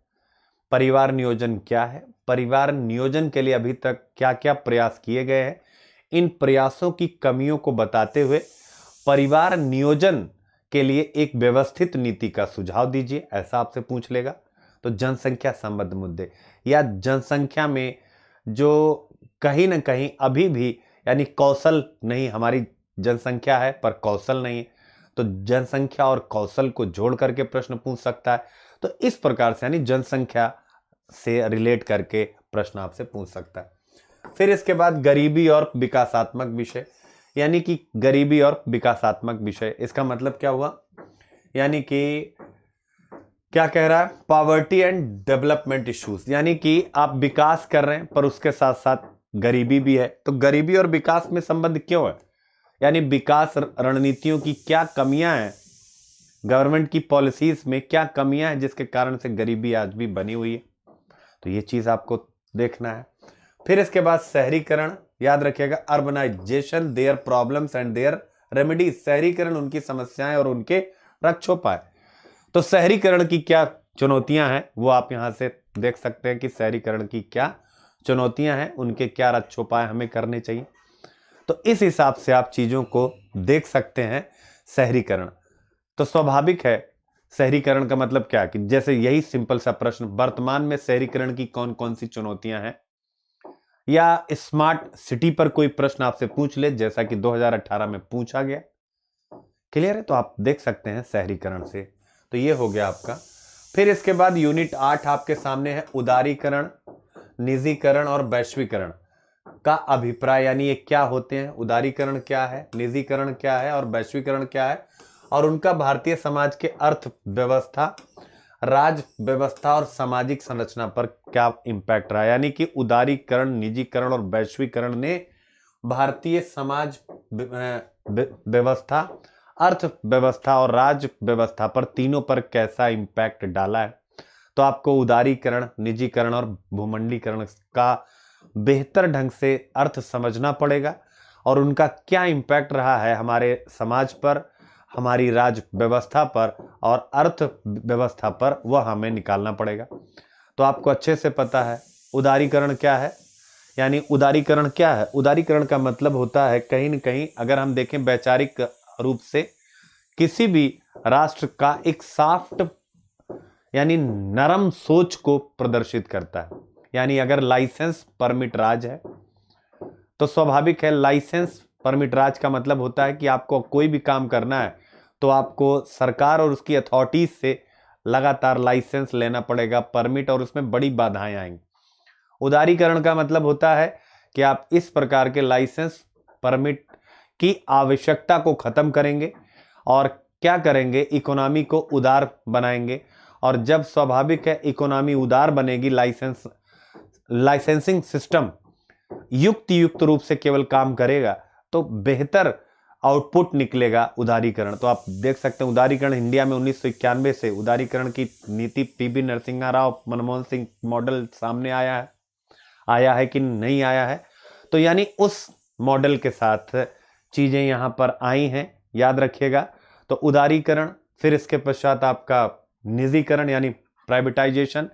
परिवार नियोजन क्या है? परिवार नियोजन के लिए अभी तक क्या क्या प्रयास किए गए हैं, इन प्रयासों की कमियों को बताते हुए परिवार नियोजन के लिए एक व्यवस्थित नीति का सुझाव दीजिए, ऐसा आपसे पूछ लेगा। तो जनसंख्या संबंध मुद्दे, या जनसंख्या में जो कहीं ना कहीं अभी भी, यानी कौशल नहीं, हमारी जनसंख्या है पर कौशल नहीं है, तो जनसंख्या और कौशल को जोड़ करके प्रश्न पूछ सकता है। तो इस प्रकार से, यानी जनसंख्या से रिलेट करके प्रश्न आपसे पूछ सकता है। फिर इसके बाद गरीबी और विकासात्मक विषय, यानी कि गरीबी और विकासात्मक विषय, इसका मतलब क्या हुआ, यानी कि क्या कह रहा है? पॉवर्टी एंड डेवलपमेंट इश्यूज, यानी कि आप विकास कर रहे हैं पर उसके साथ साथ गरीबी भी है। तो गरीबी और विकास में संबंध क्यों है, यानी विकास रणनीतियों की क्या कमियां हैं, गवर्नमेंट की पॉलिसीज में क्या कमियां हैं जिसके कारण से गरीबी आज भी बनी हुई है। तो ये चीज आपको देखना है। फिर इसके बाद शहरीकरण, याद रखिएगा, urbanisation, their problems and their remedies, शहरीकरण, उनकी समस्याएं और उनके रक्षोपाय। तो शहरीकरण की क्या चुनौतियां हैं वो आप यहां से देख सकते हैं कि शहरीकरण की क्या चुनौतियां हैं, उनके क्या रक्षोपाय हमें करने चाहिए। तो इस हिसाब से आप चीजों को देख सकते हैं। शहरीकरण तो स्वाभाविक है, शहरीकरण का मतलब क्या, कि जैसे यही सिंपल सा प्रश्न, वर्तमान में शहरीकरण की कौन कौन सी चुनौतियां हैं, या स्मार्ट सिटी पर कोई प्रश्न आपसे पूछ ले, जैसा कि 2018 में पूछा गया। क्लियर है? तो आप देख सकते हैं शहरीकरण से। तो ये हो गया आपका। फिर इसके बाद यूनिट 8 आपके सामने है, उदारीकरण, निजीकरण और वैश्वीकरण का अभिप्राय, यानी ये क्या होते हैं, उदारीकरण क्या है, निजीकरण क्या है और वैश्वीकरण क्या है, और उनका भारतीय समाज के अर्थव्यवस्था, राज व्यवस्था और सामाजिक संरचना पर क्या इंपैक्ट रहा। यानी कि उदारीकरण, निजीकरण और वैश्वीकरण ने भारतीय समाज व्यवस्था, अर्थव्यवस्था और राज व्यवस्था पर, तीनों पर कैसा इंपैक्ट डाला है। तो आपको उदारीकरण, निजीकरण और भूमंडलीकरण का बेहतर ढंग से अर्थ समझना पड़ेगा और उनका क्या इम्पैक्ट रहा है हमारे समाज पर, हमारी राज्य व्यवस्था पर और अर्थ व्यवस्था पर, वह हमें निकालना पड़ेगा। तो आपको अच्छे से पता है उदारीकरण क्या है। यानी उदारीकरण क्या है? उदारीकरण का मतलब होता है कहीं न कहीं अगर हम देखें वैचारिक रूप से किसी भी राष्ट्र का एक सॉफ्ट यानी नरम सोच को प्रदर्शित करता है। यानी अगर लाइसेंस परमिट राज है तो स्वाभाविक है लाइसेंस परमिट राज का मतलब होता है कि आपको कोई भी काम करना है तो आपको सरकार और उसकी अथॉरिटीज से लगातार लाइसेंस लेना पड़ेगा, परमिट, और उसमें बड़ी बाधाएं आएंगी। उदारीकरण का मतलब होता है कि आप इस प्रकार के लाइसेंस परमिट की आवश्यकता को खत्म करेंगे और क्या करेंगे, इकोनॉमी को उदार बनाएंगे। और जब स्वाभाविक है इकोनॉमी उदार बनेगी, लाइसेंसिंग सिस्टम युक्त रूप से केवल काम करेगा तो बेहतर आउटपुट निकलेगा उदारीकरण। तो आप देख सकते हैं उदारीकरण इंडिया में 1991 से उदारीकरण की नीति पीवी नरसिम्हा राव मनमोहन सिंह मॉडल सामने आया है कि नहीं आया है। तो यानी उस मॉडल के साथ चीजें यहां पर आई हैं, याद रखिएगा। तो उदारीकरण, फिर इसके पश्चात आपका निजीकरण यानी प्राइवेटाइजेशन,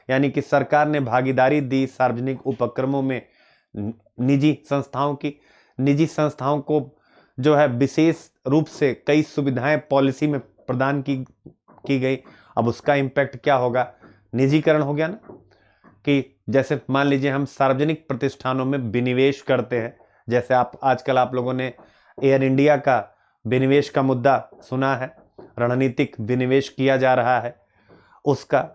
यानी कि सरकार ने भागीदारी दी सार्वजनिक उपक्रमों में निजी संस्थाओं को जो है विशेष रूप से कई सुविधाएं पॉलिसी में प्रदान की गई। अब उसका इम्पैक्ट क्या होगा? निजीकरण हो गया ना, कि जैसे मान लीजिए हम सार्वजनिक प्रतिष्ठानों में विनिवेश करते हैं, जैसे आजकल आप लोगों ने एयर इंडिया का विनिवेश का मुद्दा सुना है, रणनीतिक विनिवेश किया जा रहा है उसका,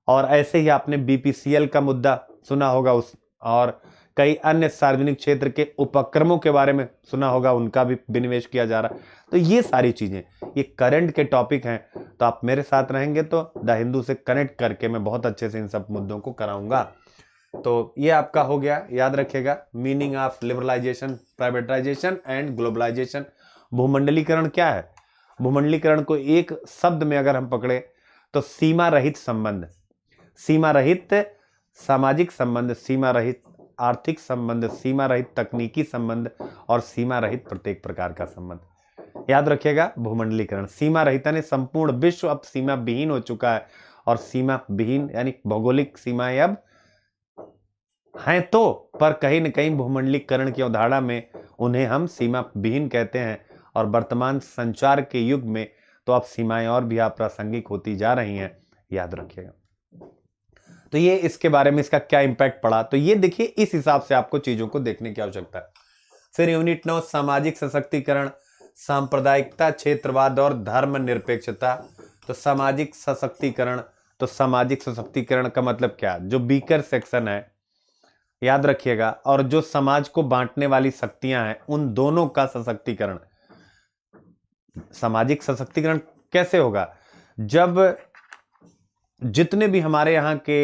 और ऐसे ही आपने बीपीसीएल का मुद्दा सुना होगा और कई अन्य सार्वजनिक क्षेत्र के उपक्रमों के बारे में सुना होगा, उनका भी विनिवेश किया जा रहा है। तो ये सारी चीजें ये करंट के टॉपिक हैं, तो आप मेरे साथ रहेंगे तो द हिंदू से कनेक्ट करके मैं बहुत अच्छे से इन सब मुद्दों को कराऊंगा। तो ये आपका हो गया, याद रखिएगा, meaning of liberalisation, privatisation and globalisation. भूमंडलीकरण क्या है? भूमंडलीकरण को एक शब्द में अगर हम पकड़े तो सीमा रहित संबंध, सीमा रहित सामाजिक संबंध, सीमा रहित आर्थिक संबंध, सीमा रहित तकनीकी संबंध और सीमा रहित प्रत्येक प्रकार का संबंध। याद रखिएगा भूमंडलीकरण सीमा रहित यानी संपूर्ण विश्व अब सीमा विहीन हो चुका है, और सीमा विहीन यानी भौगोलिक सीमाएं अब हैं तो, पर कहीं न कहीं भूमंडलीकरण की अवधारणा में उन्हें हम सीमा विहीन कहते हैं। और वर्तमान संचार के युग में तो अब सीमाएं और भी अप्रासंगिक होती जा रही हैं, याद रखिएगा। तो ये इसके बारे में इसका क्या इंपैक्ट पड़ा, तो ये देखिए इस हिसाब से आपको चीजों को देखने की आवश्यकता है। फिर यूनिट 9 सामाजिक सशक्तिकरण, सांप्रदायिकता, क्षेत्रवाद और धर्मनिरपेक्षता। तो सामाजिक सशक्तिकरण, तो सामाजिक सशक्तिकरण का मतलब क्या? जो वीकर सेक्शन है, याद रखिएगा, और जो समाज को बांटने वाली शक्तियां हैं, उन दोनों का सशक्तिकरण। सामाजिक सशक्तिकरण कैसे होगा? जब जितने भी हमारे यहाँ के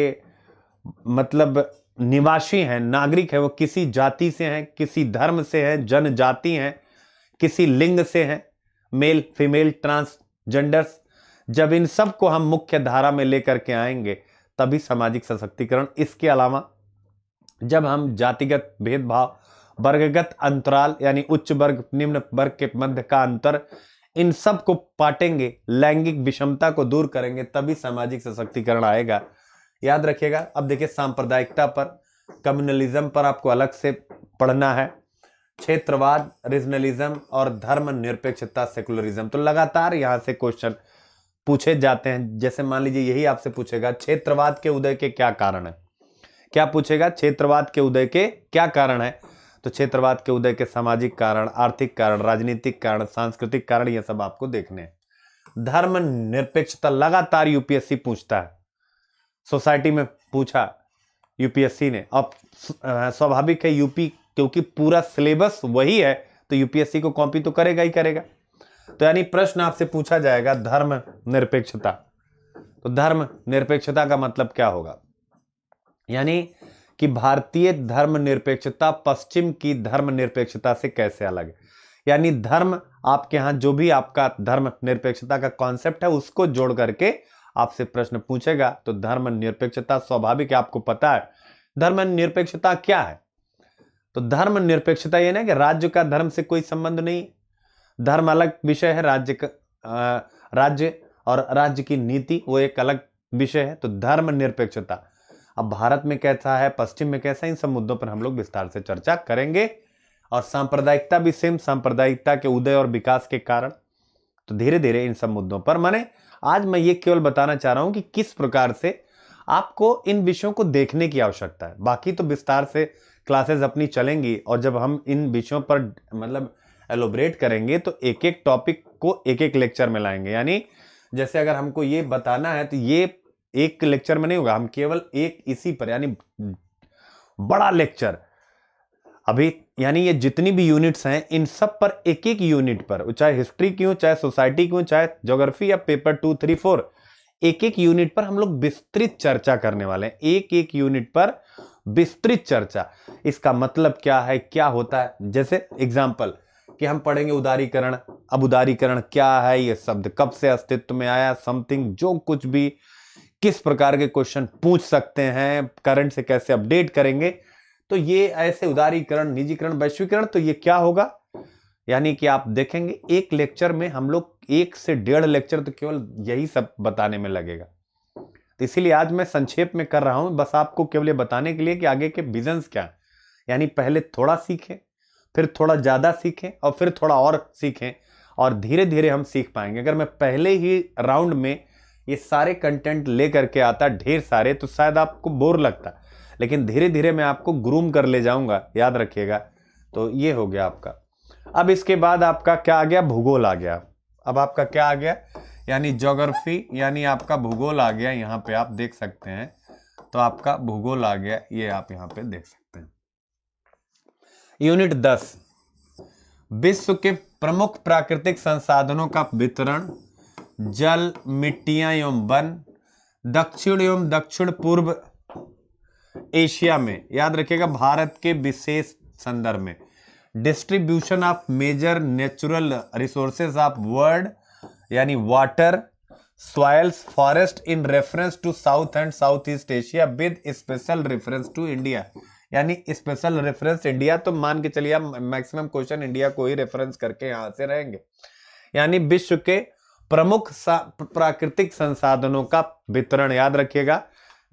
मतलब निवासी हैं, नागरिक हैं, वो किसी जाति से हैं, किसी धर्म से हैं, जनजाति हैं, किसी लिंग से हैं, मेल फीमेल ट्रांसजेंडर्स, जब इन सब को हम मुख्य धारा में लेकर के आएंगे तभी सामाजिक सशक्तिकरण। इसके अलावा जब हम जातिगत भेदभाव, वर्गगत अंतराल यानी उच्च वर्ग निम्न वर्ग के मध्य का अंतर, इन सब को पाटेंगे, लैंगिक विषमता को दूर करेंगे, तभी सामाजिक सशक्तिकरण आएगा, याद रखिएगा। अब देखिए सांप्रदायिकता पर, कम्युनलिज्म पर आपको अलग से पढ़ना है, क्षेत्रवाद, रीजनलिज्म और धर्मनिरपेक्षता, सेकुलरिज्म। तो लगातार यहां से क्वेश्चन पूछे जाते हैं। जैसे मान लीजिए यही आपसे पूछेगा क्षेत्रवाद के उदय के क्या कारण है, क्या पूछेगा? क्षेत्रवाद के उदय के क्या कारण है? तो क्षेत्रवाद के उदय के सामाजिक कारण, आर्थिक कारण, राजनीतिक कारण, सांस्कृतिक कारण, ये सब आपको देखने हैं। धर्मनिरपेक्षता लगातार यूपीएससी पूछता है, सोसाइटी में पूछा यूपीएससी ने। अब स्वाभाविक है यूपी, क्योंकि पूरा सिलेबस वही है तो यूपीएससी को कॉपी तो करेगा ही करेगा। तो यानी प्रश्न आपसे पूछा जाएगा धर्मनिरपेक्षता। तो धर्मनिरपेक्षता का मतलब क्या होगा? यानी कि भारतीय धर्मनिरपेक्षता पश्चिम की धर्मनिरपेक्षता से कैसे अलग है। यानी धर्म आपके यहाँ जो भी आपका धर्मनिरपेक्षता का कॉन्सेप्ट है उसको जोड़ करके आपसे प्रश्न पूछेगा तो धर्मनिरपेक्षता स्वाभाविक है, आपको पता है धर्मनिरपेक्षता क्या है। तो धर्मनिरपेक्षता ये ना कि राज्य का धर्म से कोई संबंध नहीं, धर्म अलग विषय है, राज्य और राज्य की नीति वो एक अलग विषय है। तो धर्मनिरपेक्षता अब भारत में कैसा है, पश्चिम में कैसा है, इन सब मुद्दों पर हम लोग विस्तार से चर्चा करेंगे। और सांप्रदायिकता भी सेम, सांप्रदायिकता के उदय और विकास के कारण। तो धीरे धीरे इन सब मुद्दों पर मैंने आज मैं ये केवल बताना चाह रहा हूं कि किस प्रकार से आपको इन विषयों को देखने की आवश्यकता है। बाकी तो विस्तार से क्लासेस अपनी चलेंगी और जब हम इन विषयों पर मतलब एलोबरेट करेंगे तो एक एक टॉपिक को एक एक लेक्चर में लाएंगे। यानी जैसे अगर हमको ये बताना है तो ये एक लेक्चर में नहीं होगा, हम केवल एक इसी पर यानी बड़ा लेक्चर अभी, यानी ये जितनी भी यूनिट्स हैं इन सब पर एक एक यूनिट पर, चाहे हिस्ट्री की हो, चाहे सोसाइटी की हो, चाहे ज्योग्राफी या पेपर 2, 3, 4, एक एक यूनिट पर हम लोग विस्तृत चर्चा करने वाले हैं। एक एक यूनिट पर विस्तृत चर्चा, इसका मतलब क्या है, क्या होता है। जैसे एग्जाम्पल कि हम पढ़ेंगे उदारीकरण। अब उदारीकरण क्या है, ये शब्द कब से अस्तित्व में आया, समथिंग जो कुछ भी, किस प्रकार के क्वेश्चन पूछ सकते हैं, करंट से कैसे अपडेट करेंगे। तो ये ऐसे उदारीकरण, निजीकरण, वैश्वीकरण, तो ये क्या होगा, यानी कि आप देखेंगे एक लेक्चर में हम लोग 1 से 1.5 लेक्चर तो केवल यही सब बताने में लगेगा। तो इसीलिए आज मैं संक्षेप में कर रहा हूं, बस आपको केवल ये बताने के लिए कि आगे के विजन्स क्या है। यानी पहले थोड़ा सीखें, फिर थोड़ा ज्यादा सीखें और फिर थोड़ा और सीखें और धीरे धीरे हम सीख पाएंगे। अगर मैं पहले ही राउंड में ये सारे कंटेंट लेकर के आता ढेर सारे तो शायद आपको बोर लगता, लेकिन धीरे धीरे मैं आपको ग्रूम कर ले जाऊंगा, याद रखिएगा। तो ये हो गया आपका। अब इसके बाद आपका क्या आ गया, भूगोल आ गया। अब आपका क्या आ गया, यानी ज्योग्राफी, यानी आपका भूगोल आ गया। यहाँ पे आप देख सकते हैं, तो आपका भूगोल आ गया, ये आप यहाँ पे देख सकते हैं। यूनिट 10, विश्व के प्रमुख प्राकृतिक संसाधनों का वितरण, जल, मिट्टियां एवं वन, दक्षिण एवं दक्षिण पूर्व एशिया में, याद रखिएगा भारत के विशेष संदर्भ में, distribution of major natural resources of world, यानी water, soils, forest in reference to south and south east Asia with special reference to India, यानी स्पेशल रेफरेंस इंडिया। तो मान के चलिए मैक्सिमम क्वेश्चन इंडिया को ही रेफरेंस करके यहां से रहेंगे। यानी विश्व के प्रमुख प्राकृतिक संसाधनों का वितरण, याद रखिएगा,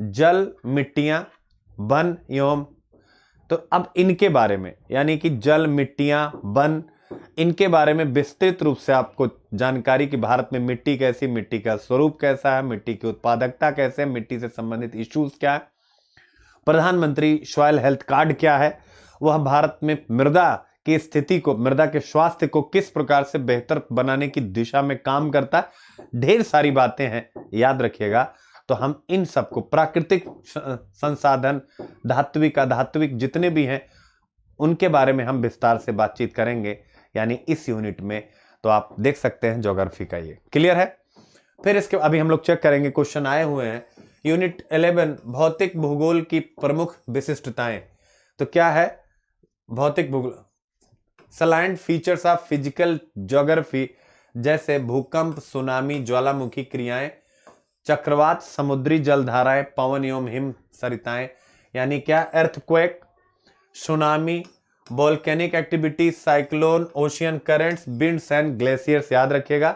जल, मिट्टियां, वन एवं, तो अब इनके बारे में, यानी कि जल, मिट्टियां, वन, इनके बारे में विस्तृत रूप से आपको जानकारी कि भारत में मिट्टी कैसी, मिट्टी का स्वरूप कैसा है, मिट्टी की उत्पादकता कैसे है, मिट्टी से संबंधित इश्यूज क्या है, प्रधानमंत्री सॉइल हेल्थ कार्ड क्या है, वह भारत में मृदा की स्थिति को, मृदा के स्वास्थ्य को किस प्रकार से बेहतर बनाने की दिशा में काम करता है, ढेर सारी बातें हैं, याद रखिएगा। तो हम इन सबको प्राकृतिक संसाधन, धात्विक, अधात्विक जितने भी हैं उनके बारे में हम विस्तार से बातचीत करेंगे, यानी इस यूनिट में। तो आप देख सकते हैं ज्योग्राफी का ये क्लियर है। फिर इसके अभी हम लोग चेक करेंगे, क्वेश्चन आए हुए हैं। यूनिट 11, भौतिक भूगोल की प्रमुख विशिष्टताएं। तो क्या है भौतिक भूगोल, सलाइंट फीचर्स ऑफ फिजिकल ज्योग्राफी, जैसे भूकंप, सुनामी, ज्वालामुखी क्रियाएं, चक्रवात, समुद्री जलधाराएं, पवन एवं हिम सरिताएं, यानी क्या, earthquake, tsunami, volcanic activity, cyclone, ocean currents, winds and glaciers, याद रखिएगा।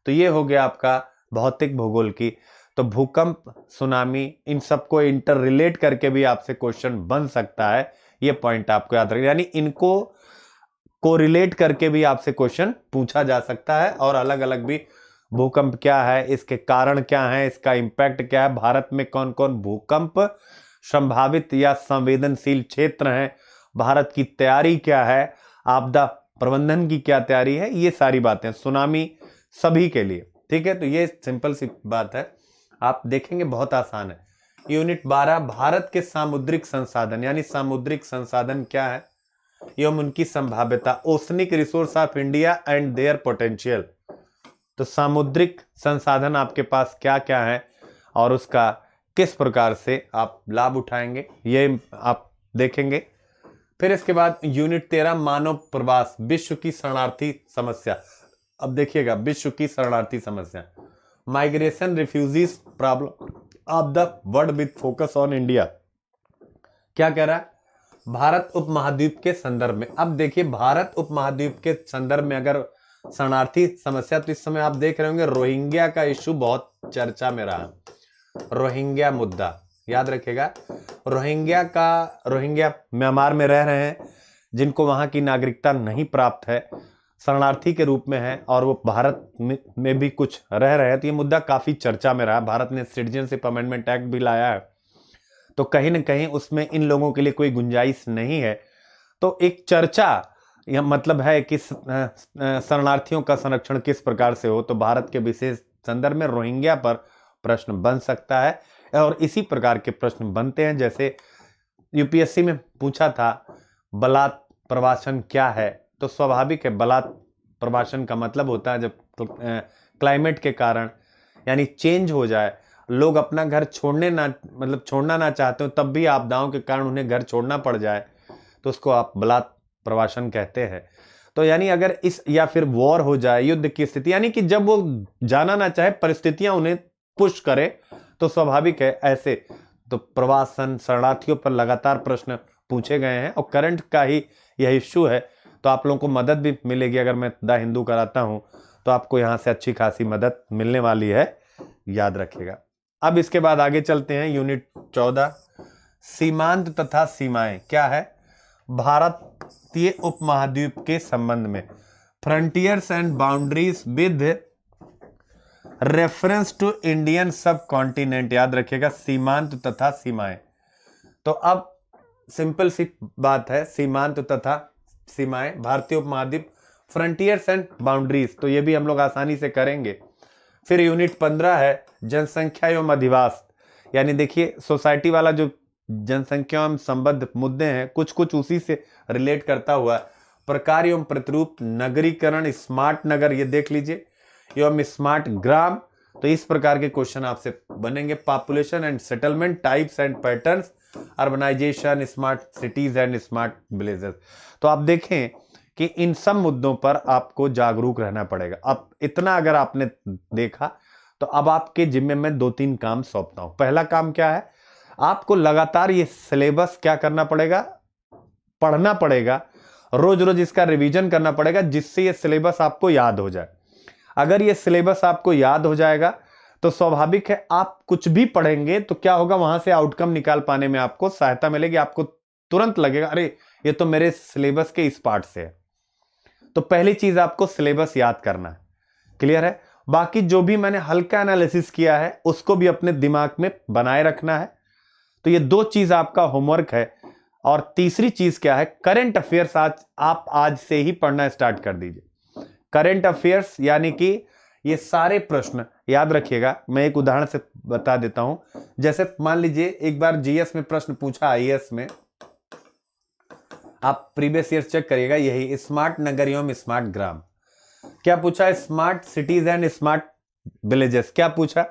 तो ये हो गया आपका भौतिक भूगोल की। तो भूकंप, सुनामी, इन सबको इंटर रिलेट करके भी आपसे क्वेश्चन बन सकता है, ये पॉइंट आपको याद रखिए। यानी इनको कोरिलेट करके भी आपसे क्वेश्चन पूछा जा सकता है। और अलग अलग भी, भूकंप क्या है, इसके कारण क्या है, इसका इंपैक्ट क्या है, भारत में कौन कौन भूकंप संभावित या संवेदनशील क्षेत्र हैं, भारत की तैयारी क्या है, आपदा प्रबंधन की क्या तैयारी है, ये सारी बातें, सुनामी सभी के लिए, ठीक है। तो ये सिंपल सी बात है, आप देखेंगे बहुत आसान है। यूनिट 12, भारत के सामुद्रिक संसाधन, यानी सामुद्रिक संसाधन क्या है एवं उनकी संभाव्यता, oceanic resource of India and their potential. तो सामुद्रिक संसाधन आपके पास क्या क्या है और उसका किस प्रकार से आप लाभ उठाएंगे, ये आप देखेंगे। फिर इसके बाद यूनिट 13, मानव प्रवास, विश्व की शरणार्थी समस्या। अब देखिएगा, विश्व की शरणार्थी समस्या, migration refugees problem of the world with focus on India. क्या कह रहा है? भारत उपमहाद्वीप के संदर्भ में। अब देखिए, भारत उपमहाद्वीप के संदर्भ में अगर शरणार्थी समस्या, तो इस समय आप देख रहे होंगे रोहिंग्या का इश्यू बहुत चर्चा में रहा। रोहिंग्या मुद्दा याद रखिएगा। रोहिंग्या म्यांमार में रह रहे हैं, जिनको वहां की नागरिकता नहीं प्राप्त है, शरणार्थी के रूप में है, और वो भारत में भी कुछ रह रहे हैं। तो ये मुद्दा काफी चर्चा में रहा। भारत ने सिटीजनशिप अमेंडमेंट एक्ट भी लाया है, तो कहीं ना कहीं उसमें इन लोगों के लिए कोई गुंजाइश नहीं है। तो एक चर्चा यह मतलब है कि शरणार्थियों का संरक्षण किस प्रकार से हो, तो भारत के विशेष संदर्भ में रोहिंग्या पर प्रश्न बन सकता है। और इसी प्रकार के प्रश्न बनते हैं, जैसे यूपीएससी में पूछा था बलात् प्रवासन क्या है, तो स्वाभाविक है, बलात् प्रवासन का मतलब होता है जब क्लाइमेट के कारण यानी चेंज हो जाए, लोग अपना घर छोड़ना ना चाहते हो, तब भी आपदाओं के कारण उन्हें घर छोड़ना पड़ जाए, तो उसको आप बलात् प्रवासन कहते हैं। तो यानी अगर या फिर वॉर हो जाए, युद्ध की स्थिति, यानी कि जब वो जाना ना चाहे, परिस्थितियां उन्हें पुश करे, तो स्वाभाविक है ऐसे तो प्रवासन शरणार्थियों पर लगातार प्रश्न पूछे गए हैं, और करंट का ही यह इश्यू है। तो आप लोगों को मदद भी मिलेगी, अगर मैं द हिंदू कराता हूं तो आपको यहां से अच्छी खासी मदद मिलने वाली है, याद रखिएगा। अब इसके बाद आगे चलते हैं, यूनिट 14 सीमांत तथा सीमाएं क्या है। भारतीय उपमहाद्वीप के संबंध में frontiers and boundaries with reference to Indian subcontinent, याद रखिएगा, सीमांत तथा सीमाएं। तो अब सिंपल सी बात है, सीमांत तथा सीमाएं, भारतीय उपमहाद्वीप, फ्रंटियर्स एंड बाउंड्रीज, तो ये भी हम लोग आसानी से करेंगे। फिर यूनिट 15 है जनसंख्या एवं अधिवास, यानी देखिए सोसाइटी वाला जो जनसंख्या एवं संबद्ध मुद्दे हैं, कुछ कुछ उसी से रिलेट करता हुआ। प्रकार एवं प्रतिरूप, नगरीकरण, स्मार्ट नगर, ये देख लीजिए, एवं स्मार्ट ग्राम, तो इस प्रकार के क्वेश्चन आपसे बनेंगे। Population and settlement, types and patterns, urbanisation, smart cities and smart villages. तो आप देखें कि इन सब मुद्दों पर आपको जागरूक रहना पड़ेगा। अब इतना अगर आपने देखा, तो अब आपके जिम्मे में 2-3 काम सौंपता हूं। पहला काम क्या है, आपको लगातार ये सिलेबस क्या करना पड़ेगा, पढ़ना पड़ेगा, रोज रोज इसका रिवीजन करना पड़ेगा, जिससे ये सिलेबस आपको याद हो जाए। अगर ये सिलेबस आपको याद हो जाएगा तो स्वाभाविक है आप कुछ भी पढ़ेंगे तो क्या होगा, वहां से आउटकम निकाल पाने में आपको सहायता मिलेगी। आपको तुरंत लगेगा अरे ये तो मेरे सिलेबस के इस पार्ट से है। तो पहली चीज आपको सिलेबस याद करना है, क्लियर है। बाकी जो भी मैंने हल्का एनालिसिस किया है उसको भी अपने दिमाग में बनाए रखना है। तो ये 2 चीज आपका होमवर्क है। और तीसरी चीज क्या है, करंट अफेयर्स आप आज से ही पढ़ना स्टार्ट कर दीजिए। करंट अफेयर्स यानी कि ये सारे प्रश्न याद रखिएगा। मैं एक उदाहरण से बता देता हूं, जैसे मान लीजिए एक बार जीएस में प्रश्न पूछा, आईएएस में, आप प्रीवियस ईयर चेक करिएगा, यही स्मार्ट नगर एवं स्मार्ट ग्राम। क्या पूछा, smart cities and smart villages. क्या पूछा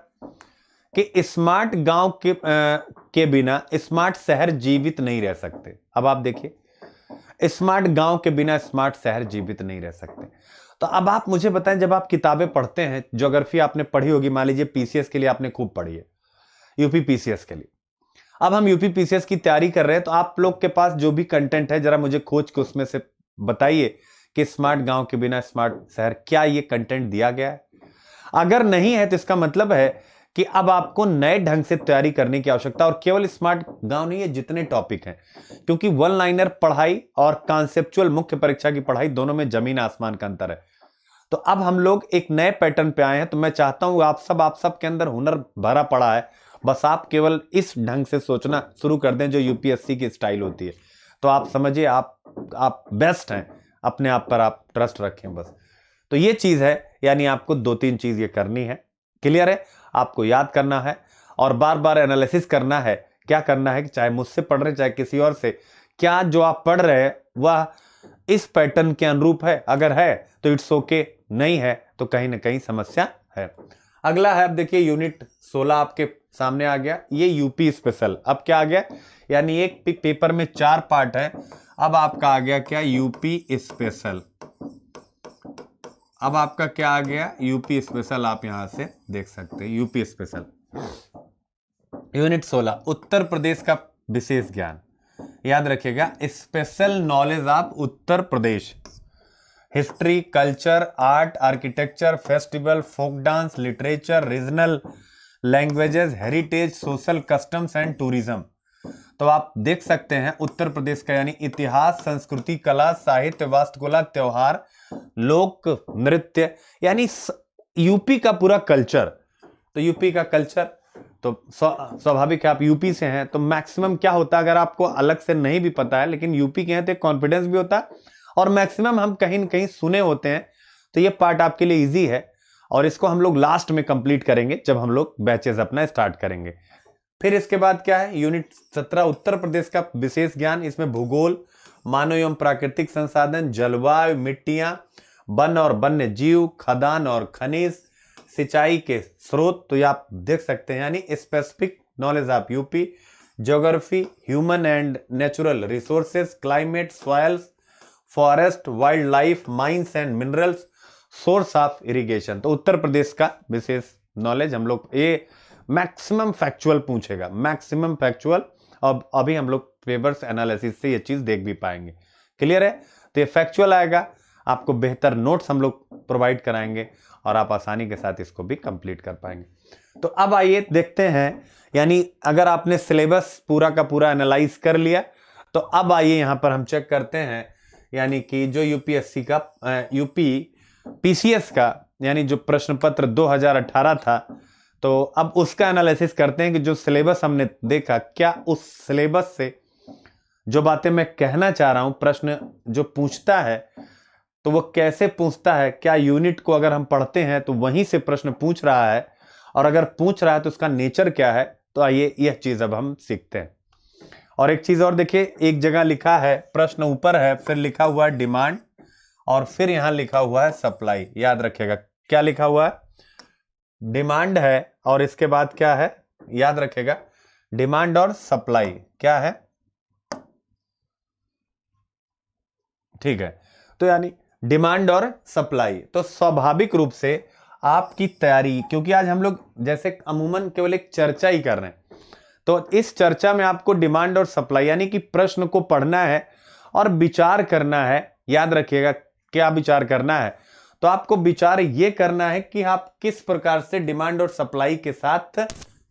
कि स्मार्ट गांव के बिना स्मार्ट शहर जीवित नहीं रह सकते। अब आप देखिए, स्मार्ट गांव के बिना स्मार्ट शहर जीवित नहीं रह सकते। तो अब आप मुझे बताएं, जब आप किताबें पढ़ते हैं, ज्योग्राफी आपने पढ़ी होगी, मान लीजिए पीसीएस के लिए आपने खूब पढ़ी है, यूपी पीसीएस के लिए। अब हम यूपी पीसीएस की तैयारी कर रहे हैं, तो आप लोग के पास जो भी कंटेंट है जरा मुझे खोज के उसमें से बताइए कि स्मार्ट गांव के बिना स्मार्ट शहर, क्या ये कंटेंट दिया गया है। अगर नहीं है तो इसका मतलब है कि अब आपको नए ढंग से तैयारी करने की आवश्यकता। और केवल स्मार्ट गांव नहीं है, जितने टॉपिक हैं, क्योंकि वन लाइनर पढ़ाई और कॉन्सेप्चुअल मुख्य परीक्षा की पढ़ाई दोनों में जमीन आसमान का अंतर है। तो अब हम लोग एक नए पैटर्न पे आए हैं। तो मैं चाहता हूं आप सब के अंदर हुनर भरा पड़ा है, बस आप केवल इस ढंग से सोचना शुरू कर दें जो यूपीएससी की स्टाइल होती है। तो आप समझिए आप बेस्ट हैं, अपने आप पर आप ट्रस्ट रखें बस। तो ये चीज है, यानी आपको 2-3 चीज ये करनी है, क्लियर है। आपको याद करना है और बार बार एनालिसिस करना है। क्या करना है कि चाहे मुझसे पढ़ रहे चाहे किसी और से, क्या जो आप पढ़ रहे हैं वह इस पैटर्न के अनुरूप है। अगर है तो इट्स ओके, नहीं है तो कहीं ना कहीं समस्या है। अगला है, अब देखिए यूनिट 16 आपके सामने आ गया, ये यूपी स्पेशल। अब क्या आ गया, यानी एक पेपर में 4 पार्ट है, अब आपका आ गया क्या, यूपी स्पेशल। अब आपका क्या आ गया, यूपी स्पेशल, आप यहां से देख सकते हैं UP special. Unit 16 Uttar Pradesh का विशेष ज्ञान, याद रखिएगा special knowledge of Uttar Pradesh, history, culture, art, architecture, festival, folk dance, literature, regional languages, heritage, social customs and tourism. तो आप देख सकते हैं उत्तर प्रदेश का यानी इतिहास, संस्कृति, कला, साहित्य, वास्तुकला, त्योहार, लोक नृत्य, यानी यूपी का पूरा कल्चर। तो यूपी का कल्चर तो स्वाभाविक है, आप यूपी से हैं तो मैक्सिमम क्या होता है, अगर आपको अलग से नहीं भी पता है लेकिन यूपी के हैं तो कॉन्फिडेंस भी होता है, और मैक्सिमम हम कहीं न कहीं सुने होते हैं, तो ये पार्ट आपके लिए इजी है और इसको हम लोग लास्ट में कंप्लीट करेंगे जब हम लोग बैचेस अपना स्टार्ट करेंगे। फिर इसके बाद क्या है, यूनिट 17 उत्तर प्रदेश का विशेष ज्ञान, इसमें भूगोल, मानव एवं प्राकृतिक संसाधन, जलवायु, मिट्टियां, वन और वन्य जीव, खदान और खनिज, सिंचाई के स्रोत। तो ये आप देख सकते हैं यानी specific knowledge of UP, geography, human and natural resources, climate, soils, forest, wild life, mines and minerals, source of irrigation. तो उत्तर प्रदेश का विशेष नॉलेज हम लोग, ये मैक्सिमम फैक्चुअल पूछेगा, मैक्सिमम फैक्चुअल। अब अभी हम लोग पेपर्स एनालिसिस से ये चीज देख भी पाएंगे। क्लियर है? तो ये फैक्चुअल आएगा, आपको बेहतर नोट्स हम लोग प्रोवाइड कराएंगे और आप आसानी के साथ इसको भी कंप्लीट कर पाएंगे। तो अब आइए देखते हैं, यानी अगर आपने सिलेबस पूरा का पूरा एनालाइज कर लिया तो अब आइए यहां पर हम चेक करते हैं, यानी कि जो यूपीएससी का यूपी पीसीएस का यानी जो प्रश्न पत्र 2018 था, तो अब उसका एनालिसिस करते हैं कि जो सिलेबस हमने देखा, क्या उस सिलेबस से जो बातें मैं कहना चाह रहा हूं, प्रश्न जो पूछता है तो वो कैसे पूछता है, क्या यूनिट को अगर हम पढ़ते हैं तो वहीं से प्रश्न पूछ रहा है, और अगर पूछ रहा है तो उसका नेचर क्या है। तो आइए यह चीज अब हम सीखते हैं। और एक चीज और देखिए, एक जगह लिखा है, प्रश्न ऊपर है, फिर लिखा हुआ है डिमांड, और फिर यहां लिखा हुआ है सप्लाई। याद रखिएगा क्या लिखा हुआ है, डिमांड है और इसके बाद क्या है, याद रखिएगा डिमांड और सप्लाई क्या है, ठीक है। तो यानी डिमांड और सप्लाई, तो स्वाभाविक रूप से आपकी तैयारी, क्योंकि आज हम लोग जैसे अमूमन केवल एक चर्चा ही कर रहे हैं, तो इस चर्चा में आपको डिमांड और सप्लाई यानी कि प्रश्न को पढ़ना है और विचार करना है। याद रखिएगा क्या विचार करना है, तो आपको विचार ये करना है कि आप किस प्रकार से डिमांड और सप्लाई के साथ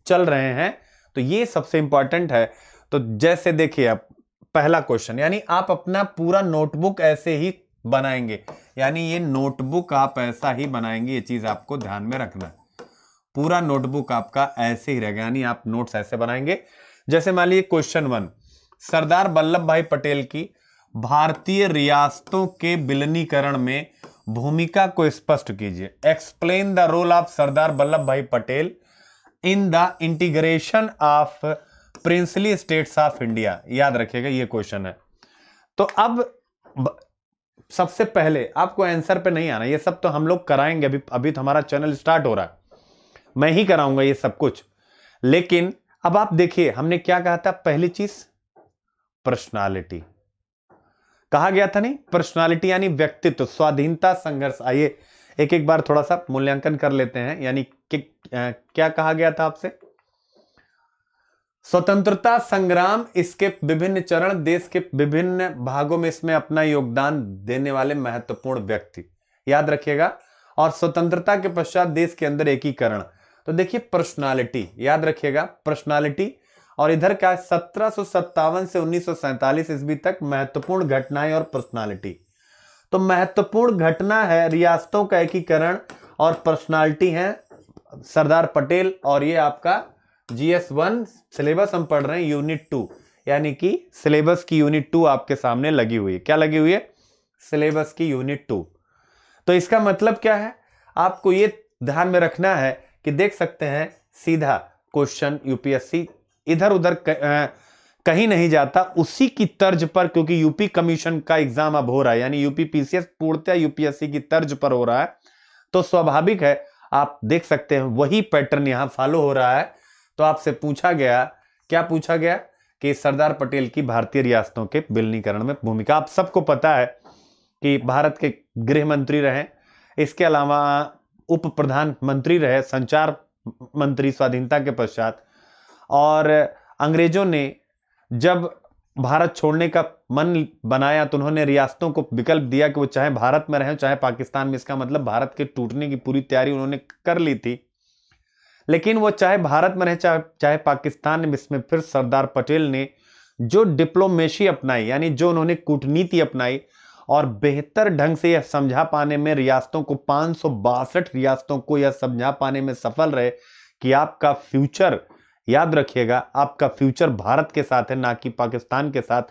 चल रहे हैं, तो ये सबसे इंपॉर्टेंट है। तो जैसे देखिए आप पहला क्वेश्चन, यानी आप अपना पूरा नोटबुक ऐसे ही बनाएंगे, यानी ये नोटबुक आप ऐसा ही बनाएंगे, ये चीज आपको ध्यान में रखना है। पूरा नोटबुक आपका ऐसे ही रहेगा, यानी आप नोट्स ऐसे बनाएंगे। जैसे मान लीजिए क्वेश्चन 1, सरदार वल्लभ भाई पटेल की भारतीय रियासतों के विलीनीकरण में भूमिका को स्पष्ट कीजिए। Explain the role of Sardar Vallabh भाई Patel in the integration of princely states of India. याद रखिएगा ये क्वेश्चन है। तो अब सबसे पहले आपको आंसर पे नहीं आना, ये सब तो हम लोग कराएंगे, अभी तो हमारा चैनल स्टार्ट हो रहा है, मैं ही कराऊंगा ये सब कुछ। लेकिन अब आप देखिए हमने क्या कहा था, पहली चीज पर्सनालिटी कहा गया था, नहीं पर्सनालिटी यानी व्यक्तित्व, स्वाधीनता, संघर्ष। आइए एक एक बार थोड़ा सा मूल्यांकन कर लेते हैं, यानी कि क्या कहा गया था आपसे, स्वतंत्रता संग्राम, इसके विभिन्न चरण, देश के विभिन्न भागों में इसमें अपना योगदान देने वाले महत्वपूर्ण व्यक्ति। याद रखिएगा। और स्वतंत्रता के पश्चात देश के अंदर एकीकरण। तो देखिए पर्सनालिटी, याद रखिएगा पर्सनालिटी। और इधर क्या, 1757 से 1947 ईस्वी तक महत्वपूर्ण घटनाएं और पर्सनालिटी। तो महत्वपूर्ण घटना है रियासतों का एकीकरण, और पर्सनालिटी है सरदार पटेल। और ये आपका GS1 सिलेबस हम पढ़ रहे हैं यूनिट 2, यानी कि सिलेबस की यूनिट 2 आपके सामने लगी हुई है। क्या लगी हुई है, सिलेबस की यूनिट 2। तो इसका मतलब क्या है, आपको ये ध्यान में रखना है कि देख सकते हैं सीधा क्वेश्चन यूपीएससी इधर उधर कहीं नहीं जाता, उसी की तर्ज पर, क्योंकि यूपी कमीशन का एग्जाम अब हो रहा है, यानी यूपी पीसीएस पूर्णतः यूपीएससी की तर्ज पर हो रहा है, तो स्वाभाविक है आप देख सकते हैं वही पैटर्न यहां फॉलो हो रहा है। तो आपसे पूछा गया, क्या पूछा गया कि सरदार पटेल की भारतीय रियासतों के विलीनीकरण में भूमिका। आप सबको पता है कि भारत के गृह मंत्री रहे, इसके अलावा उप प्रधानमंत्री रहे, संचार मंत्री स्वाधीनता के पश्चात। और अंग्रेजों ने जब भारत छोड़ने का मन बनाया तो उन्होंने रियासतों को विकल्प दिया कि वो चाहे भारत में रहें चाहे पाकिस्तान में। इसका मतलब भारत के टूटने की पूरी तैयारी उन्होंने कर ली थी, लेकिन वो चाहे भारत में रहे चाहे पाकिस्तान में। इसमें फिर सरदार पटेल ने जो डिप्लोमेसी अपनाई, यानी जो उन्होंने कूटनीति अपनाई और बेहतर ढंग से यह समझा पाने में रियासतों को, 562 रियासतों को यह समझा पाने में सफल रहे कि आपका फ्यूचर, याद रखिएगा, आपका फ्यूचर भारत के साथ है, ना कि पाकिस्तान के साथ।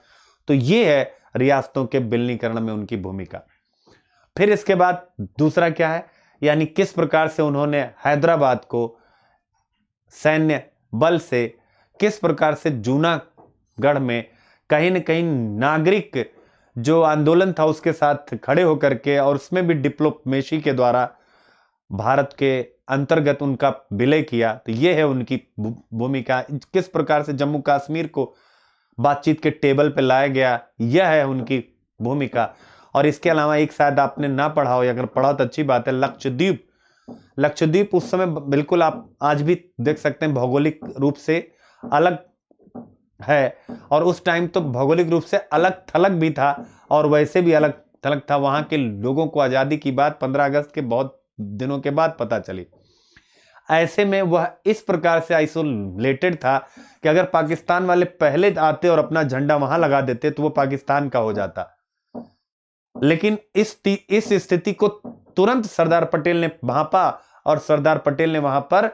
तो ये है रियासतों के विलीनीकरण में उनकी भूमिका। फिर इसके बाद दूसरा क्या है, यानी किस प्रकार से उन्होंने हैदराबाद को सैन्य बल से, किस प्रकार से जूनागढ़ में कहीं न कहीं नागरिक जो आंदोलन था उसके साथ खड़े होकर के, और उसमें भी डिप्लोमेसी के द्वारा भारत के अंतर्गत उनका विलय किया। तो यह है उनकी भूमिका। किस प्रकार से जम्मू कश्मीर को बातचीत के टेबल पे लाया गया, यह है उनकी भूमिका। और इसके अलावा एक शायद आपने ना पढ़ा हो, या अगर पढ़ा तो अच्छी बात है, लक्षद्वीप। लक्षद्वीप उस समय बिल्कुल आप आज भी देख सकते हैं भौगोलिक रूप से अलग है, और उस टाइम तो भौगोलिक रूप से अलग थलग भी था और वैसे भी अलग थलग था। वहां के लोगों को आजादी की बात 15 अगस्त के बहुत दिनों के बाद पता चली। ऐसे में वह इस प्रकार से आइसोलेटेड था कि अगर पाकिस्तान वाले पहले आते और अपना झंडा वहां लगा देते तो वो पाकिस्तान का हो जाता। लेकिन इस स्थिति को तुरंत सरदार पटेल ने भांपा और सरदार पटेल ने वहां पर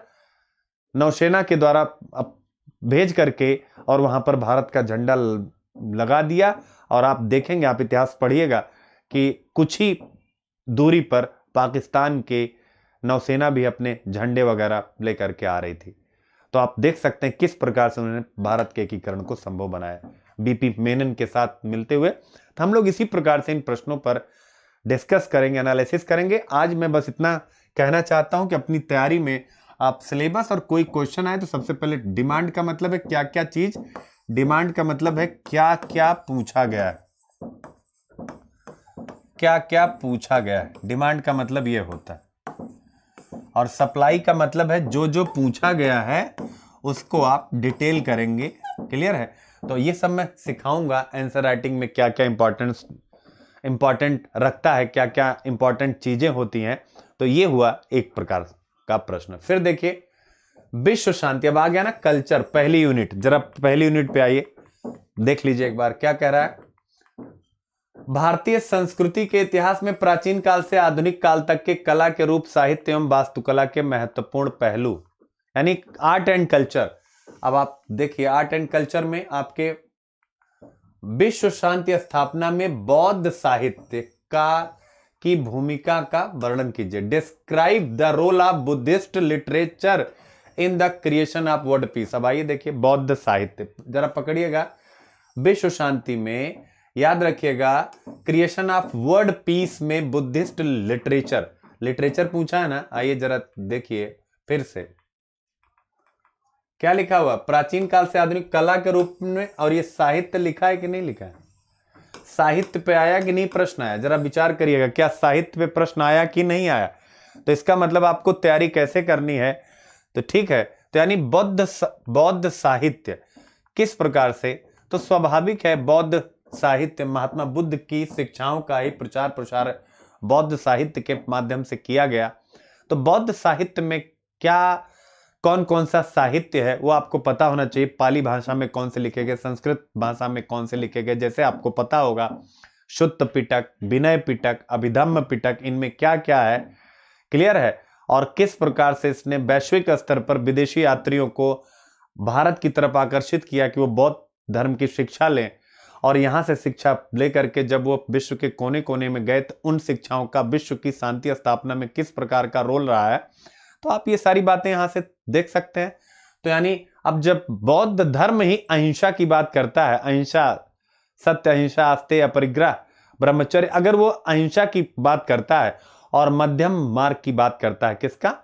नौसेना के द्वारा भेज करके और वहां पर भारत का झंडा लगा दिया। और आप देखेंगे, आप इतिहास पढ़िएगा कि कुछ ही दूरी पर पाकिस्तान के नौसेना भी अपने झंडे वगैरह लेकर के आ रही थी। तो आप देख सकते हैं किस प्रकार से उन्होंने भारत के एकीकरण को संभव बनाया, बीपी मेनन के साथ मिलते हुए। तो हम लोग इसी प्रकार से इन प्रश्नों पर डिस्कस करेंगे, एनालिसिस करेंगे। आज मैं बस इतना कहना चाहता हूं कि अपनी तैयारी में आप सिलेबस और कोई क्वेश्चन आए तो सबसे पहले डिमांड का मतलब है क्या क्या चीज, डिमांड का मतलब है क्या क्या पूछा गया है, क्या क्या पूछा गया है। डिमांड का मतलब ये होता है। और सप्लाई का मतलब है जो जो पूछा गया है उसको आप डिटेल करेंगे। क्लियर है? तो ये सब मैं सिखाऊंगा आंसर राइटिंग में क्या क्या इंपॉर्टेंट रखता है, क्या क्या इंपॉर्टेंट चीजें होती हैं। तो ये हुआ एक प्रकार का प्रश्न। फिर देखिए विश्व शांति, अब आ गया ना कल्चर, पहली यूनिट। जरा पहली यूनिट पे आइए, देख लीजिए एक बार क्या कह रहा है। भारतीय संस्कृति के इतिहास में प्राचीन काल से आधुनिक काल तक के कला के रूप, साहित्य एवं वास्तुकला के महत्वपूर्ण पहलू, यानी आर्ट एंड कल्चर। अब आप देखिए आर्ट एंड कल्चर में आपके विश्व शांति स्थापना में बौद्ध साहित्य की भूमिका का वर्णन कीजिए। Describe the role of Buddhist literature in the creation of world peace. अब आइए देखिए बौद्ध साहित्य, जरा पकड़िएगा। विश्व शांति में याद रखिएगा क्रिएशन ऑफ वर्ल्ड पीस में बुद्धिस्ट लिटरेचर पूछा है ना। आइए जरा देखिए फिर से क्या लिखा हुआ, प्राचीन काल से आधुनिक कला के रूप में। और ये साहित्य लिखा है कि नहीं लिखा है, साहित्य पे आया कि नहीं प्रश्न आया, जरा विचार करिएगा क्या साहित्य पे प्रश्न आया कि नहीं आया। तो इसका मतलब आपको तैयारी कैसे करनी है। तो ठीक है, तो यानी बौद्ध साहित्य किस प्रकार से, तो स्वाभाविक है बौद्ध साहित्य महात्मा बुद्ध की शिक्षाओं का ही प्रचार प्रसार बौद्ध साहित्य के माध्यम से किया गया। तो बौद्ध साहित्य में क्या कौन कौन सा साहित्य है वो आपको पता होना चाहिए। पाली भाषा में कौन से लिखे गए, संस्कृत भाषा में कौन से लिखे गए, जैसे आपको पता होगा शुद्ध पिटक, विनय पिटक, अभिधम्म पिटक, इनमें क्या क्या है। क्लियर है? और किस प्रकार से इसने वैश्विक स्तर पर विदेशी यात्रियों को भारत की तरफ आकर्षित किया कि वो बौद्ध धर्म की शिक्षा लें, और यहां से शिक्षा लेकर के जब वो विश्व के कोने कोने में गए तो उन शिक्षाओं का विश्व की शांति स्थापना में किस प्रकार का रोल रहा है। तो आप ये सारी बातें यहां से देख सकते हैं। तो यानी अब जब बौद्ध धर्म ही अहिंसा की बात करता है, अहिंसा, सत्य अहिंसा आस्तेय अपरिग्रह ब्रह्मचर्य, अगर वो अहिंसा की बात करता है और मध्यम मार्ग की बात करता है, किसका,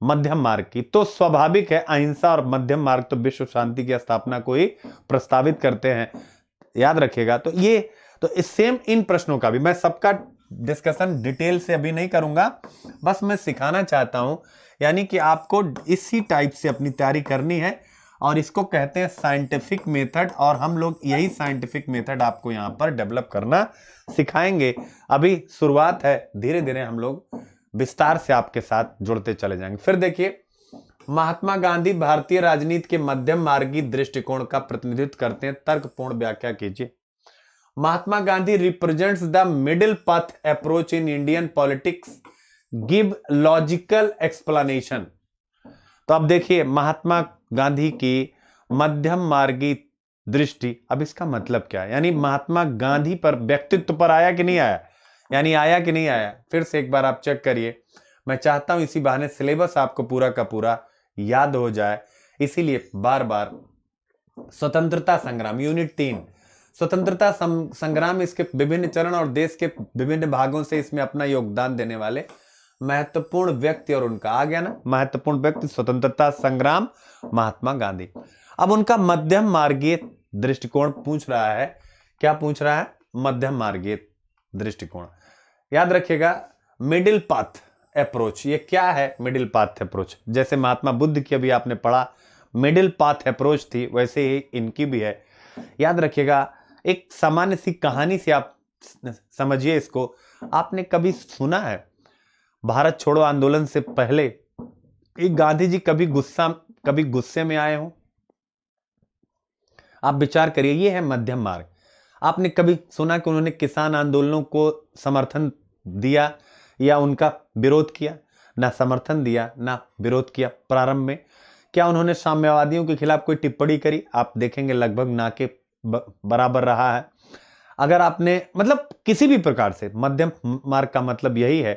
मध्यम मार्ग की, तो स्वाभाविक है अहिंसा और मध्यम मार्ग तो विश्व शांति की स्थापना को ही प्रस्तावित करते हैं। याद रखिएगा। तो ये तो इस सेम इन प्रश्नों का भी मैं सबका डिस्कशन डिटेल से अभी नहीं करूंगा, बस मैं सिखाना चाहता हूं, यानी कि आपको इसी टाइप से अपनी तैयारी करनी है और इसको कहते हैं साइंटिफिक मेथड, और हम लोग यही साइंटिफिक मेथड आपको यहां पर डेवलप करना सिखाएंगे। अभी शुरुआत है, धीरे धीरे हम लोग विस्तार से आपके साथ जुड़ते चले जाएंगे। फिर देखिए, महात्मा गांधी भारतीय राजनीति के मध्यम मार्गी दृष्टिकोण का प्रतिनिधित्व करते हैं, तर्कपूर्ण व्याख्या कीजिए। Mahatma Gandhi represents the middle path approach in Indian politics, give logical explanation. तो अब देखिए, महात्मा गांधी की मध्यम मार्गी दृष्टि, अब इसका मतलब क्या है, यानी महात्मा गांधी पर व्यक्तित्व पर आया कि नहीं आया, यानी आया कि नहीं आया। फिर से एक बार आप चेक करिए, मैं चाहता हूं इसी बहाने सिलेबस आपको पूरा का पूरा याद हो जाए, इसीलिए बार बार स्वतंत्रता संग्राम यूनिट 3 स्वतंत्रता संग्राम, इसके विभिन्न चरण और देश के विभिन्न भागों से इसमें अपना योगदान देने वाले महत्वपूर्ण व्यक्ति, और उनका आ गया ना महत्वपूर्ण व्यक्ति, स्वतंत्रता संग्राम महात्मा गांधी। अब उनका मध्यम मार्गीय दृष्टिकोण पूछ रहा है, क्या पूछ रहा है, मध्यम मार्गीय दृष्टिकोण। याद रखिएगा, मिडिल पाथ अप्रोच, ये क्या है मिडिल पाथ अप्रोच, जैसे महात्मा बुद्ध की अभी आपने पढ़ा मिडिल पाथ अप्रोच थी, वैसे ही इनकी भी है। याद रखिएगा, एक सामान्य सी कहानी से आप समझिए इसको। आपने कभी सुना है भारत छोड़ो आंदोलन से पहले एक गांधी जी कभी गुस्से में आए हो? आप विचार करिए, ये है मध्यम मार्ग। आपने कभी सुना कि उन्होंने किसान आंदोलनों को समर्थन दिया या उनका विरोध किया? ना समर्थन दिया ना विरोध किया प्रारंभ में। क्या उन्होंने साम्यवादियों के खिलाफ कोई टिप्पणी करी? आप देखेंगे लगभग ना के बराबर रहा है। अगर आपने मतलब किसी भी प्रकार से, मध्यम मार्ग का मतलब यही है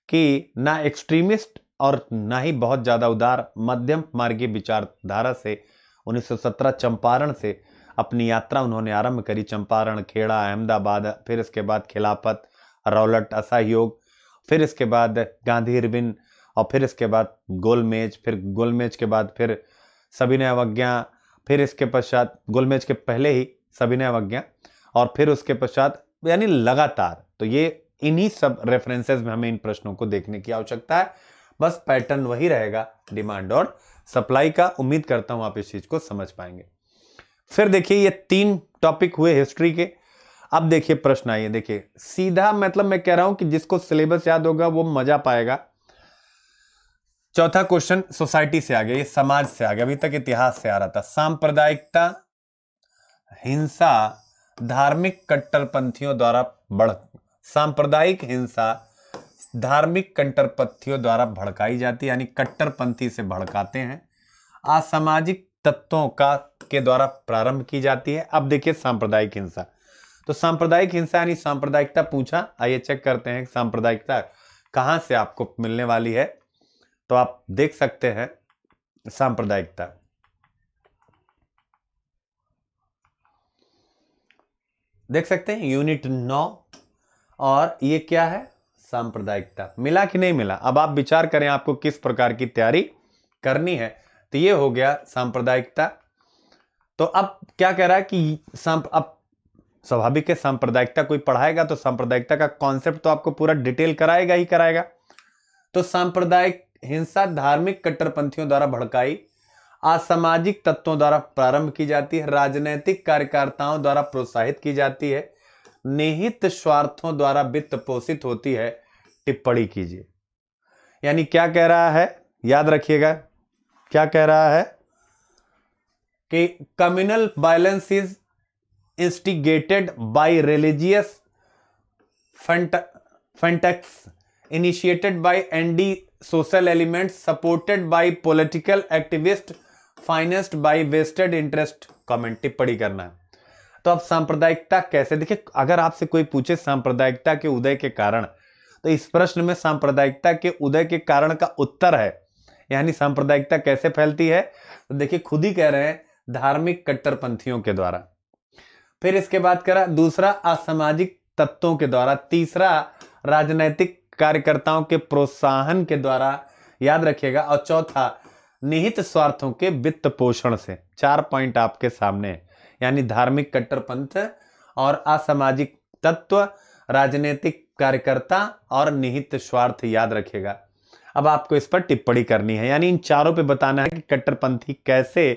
कि ना एक्सट्रीमिस्ट और ना ही बहुत ज्यादा उदार, मध्यम मार्गीय विचारधारा से 1917 चंपारण से अपनी यात्रा उन्होंने आरंभ करी। चंपारण, खेड़ा, अहमदाबाद, फिर इसके बाद खिलाफत, रौलट, असहयोग, फिर इसके बाद गांधी इरविन, और फिर इसके बाद गोलमेज, फिर गोलमेज के बाद फिर सविनय अवज्ञा, फिर इसके पश्चात गोलमेज के पहले ही सविनय अवज्ञा, और फिर उसके पश्चात, यानी लगातार। तो ये इन्हीं सब रेफरेंसेस में हमें इन प्रश्नों को देखने की आवश्यकता है। बस पैटर्न वही रहेगा, डिमांड और सप्लाई का। उम्मीद करता हूं आप इस चीज को समझ पाएंगे। फिर देखिए, ये 3 टॉपिक हुए हिस्ट्री के। अब देखिए प्रश्न आइए, देखिए सीधा, मतलब मैं कह रहा हूं कि जिसको सिलेबस याद होगा वो मजा पाएगा। चौथा क्वेश्चन सोसाइटी से आ गया, ये समाज से आ गया, अभी तक इतिहास से आ रहा था। सांप्रदायिकता, हिंसा धार्मिक कट्टरपंथियों द्वारा सांप्रदायिक हिंसा धार्मिक कट्टरपंथियों द्वारा भड़काई जाती है, यानी कट्टरपंथी से भड़काते हैं। असामाजिक तत्वों के द्वारा प्रारंभ की जाती है। अब देखिए सांप्रदायिक हिंसा, तो सांप्रदायिक हिंसा यानी सांप्रदायिकता पूछा। आइए चेक करते हैं सांप्रदायिकता कहां से आपको मिलने वाली है। तो आप देख सकते हैं सांप्रदायिकता, देख सकते हैं यूनिट 9, और ये क्या है, सांप्रदायिकता। मिला कि नहीं मिला? अब आप विचार करें आपको किस प्रकार की तैयारी करनी है। तो ये हो गया सांप्रदायिकता। तो अब क्या कह रहा है कि अब स्वाभाविक है, सांप्रदायिकता कोई पढ़ाएगा तो सांप्रदायिकता का कॉन्सेप्ट तो आपको पूरा डिटेल कराएगा ही कराएगा। तो सांप्रदायिक हिंसा धार्मिक कट्टरपंथियों द्वारा भड़काई, असामाजिक तत्वों द्वारा प्रारंभ की जाती है, राजनीतिक कार्यकर्ताओं द्वारा प्रोत्साहित की जाती है, निहित स्वार्थों द्वारा वित्त पोषित होती है। टिप्पणी कीजिए। यानी क्या कह रहा है, याद रखिएगा, क्या कह रहा है कि communal violence is instigated by religious fanatics initiated by anti social elements, supported by political activists, financed by vested interest। Comment टिप्पणी करना है। तो अब सांप्रदायिकता कैसे, देखिए अगर आपसे कोई पूछे सांप्रदायिकता के उदय के कारण, तो इस प्रश्न में सांप्रदायिकता के उदय के कारण का उत्तर है, यानी सांप्रदायिकता कैसे फैलती है। तो देखिए खुद ही कह रहे हैं, धार्मिक कट्टरपंथियों के द्वारा। फिर इसके बाद करा दूसरा, असामाजिक तत्वों के द्वारा। तीसरा, राजनैतिक कार्यकर्ताओं के प्रोत्साहन के द्वारा, याद रखिएगा। और चौथा, निहित स्वार्थों के वित्त पोषण से। 4 पॉइंट आपके सामने है, यानी धार्मिक कट्टरपंथ और असामाजिक तत्व, राजनीतिक कार्यकर्ता और निहित स्वार्थ, याद रखिएगा। अब आपको इस पर टिप्पणी करनी है, यानी इन चारों पे बताना है कि कट्टरपंथी कैसे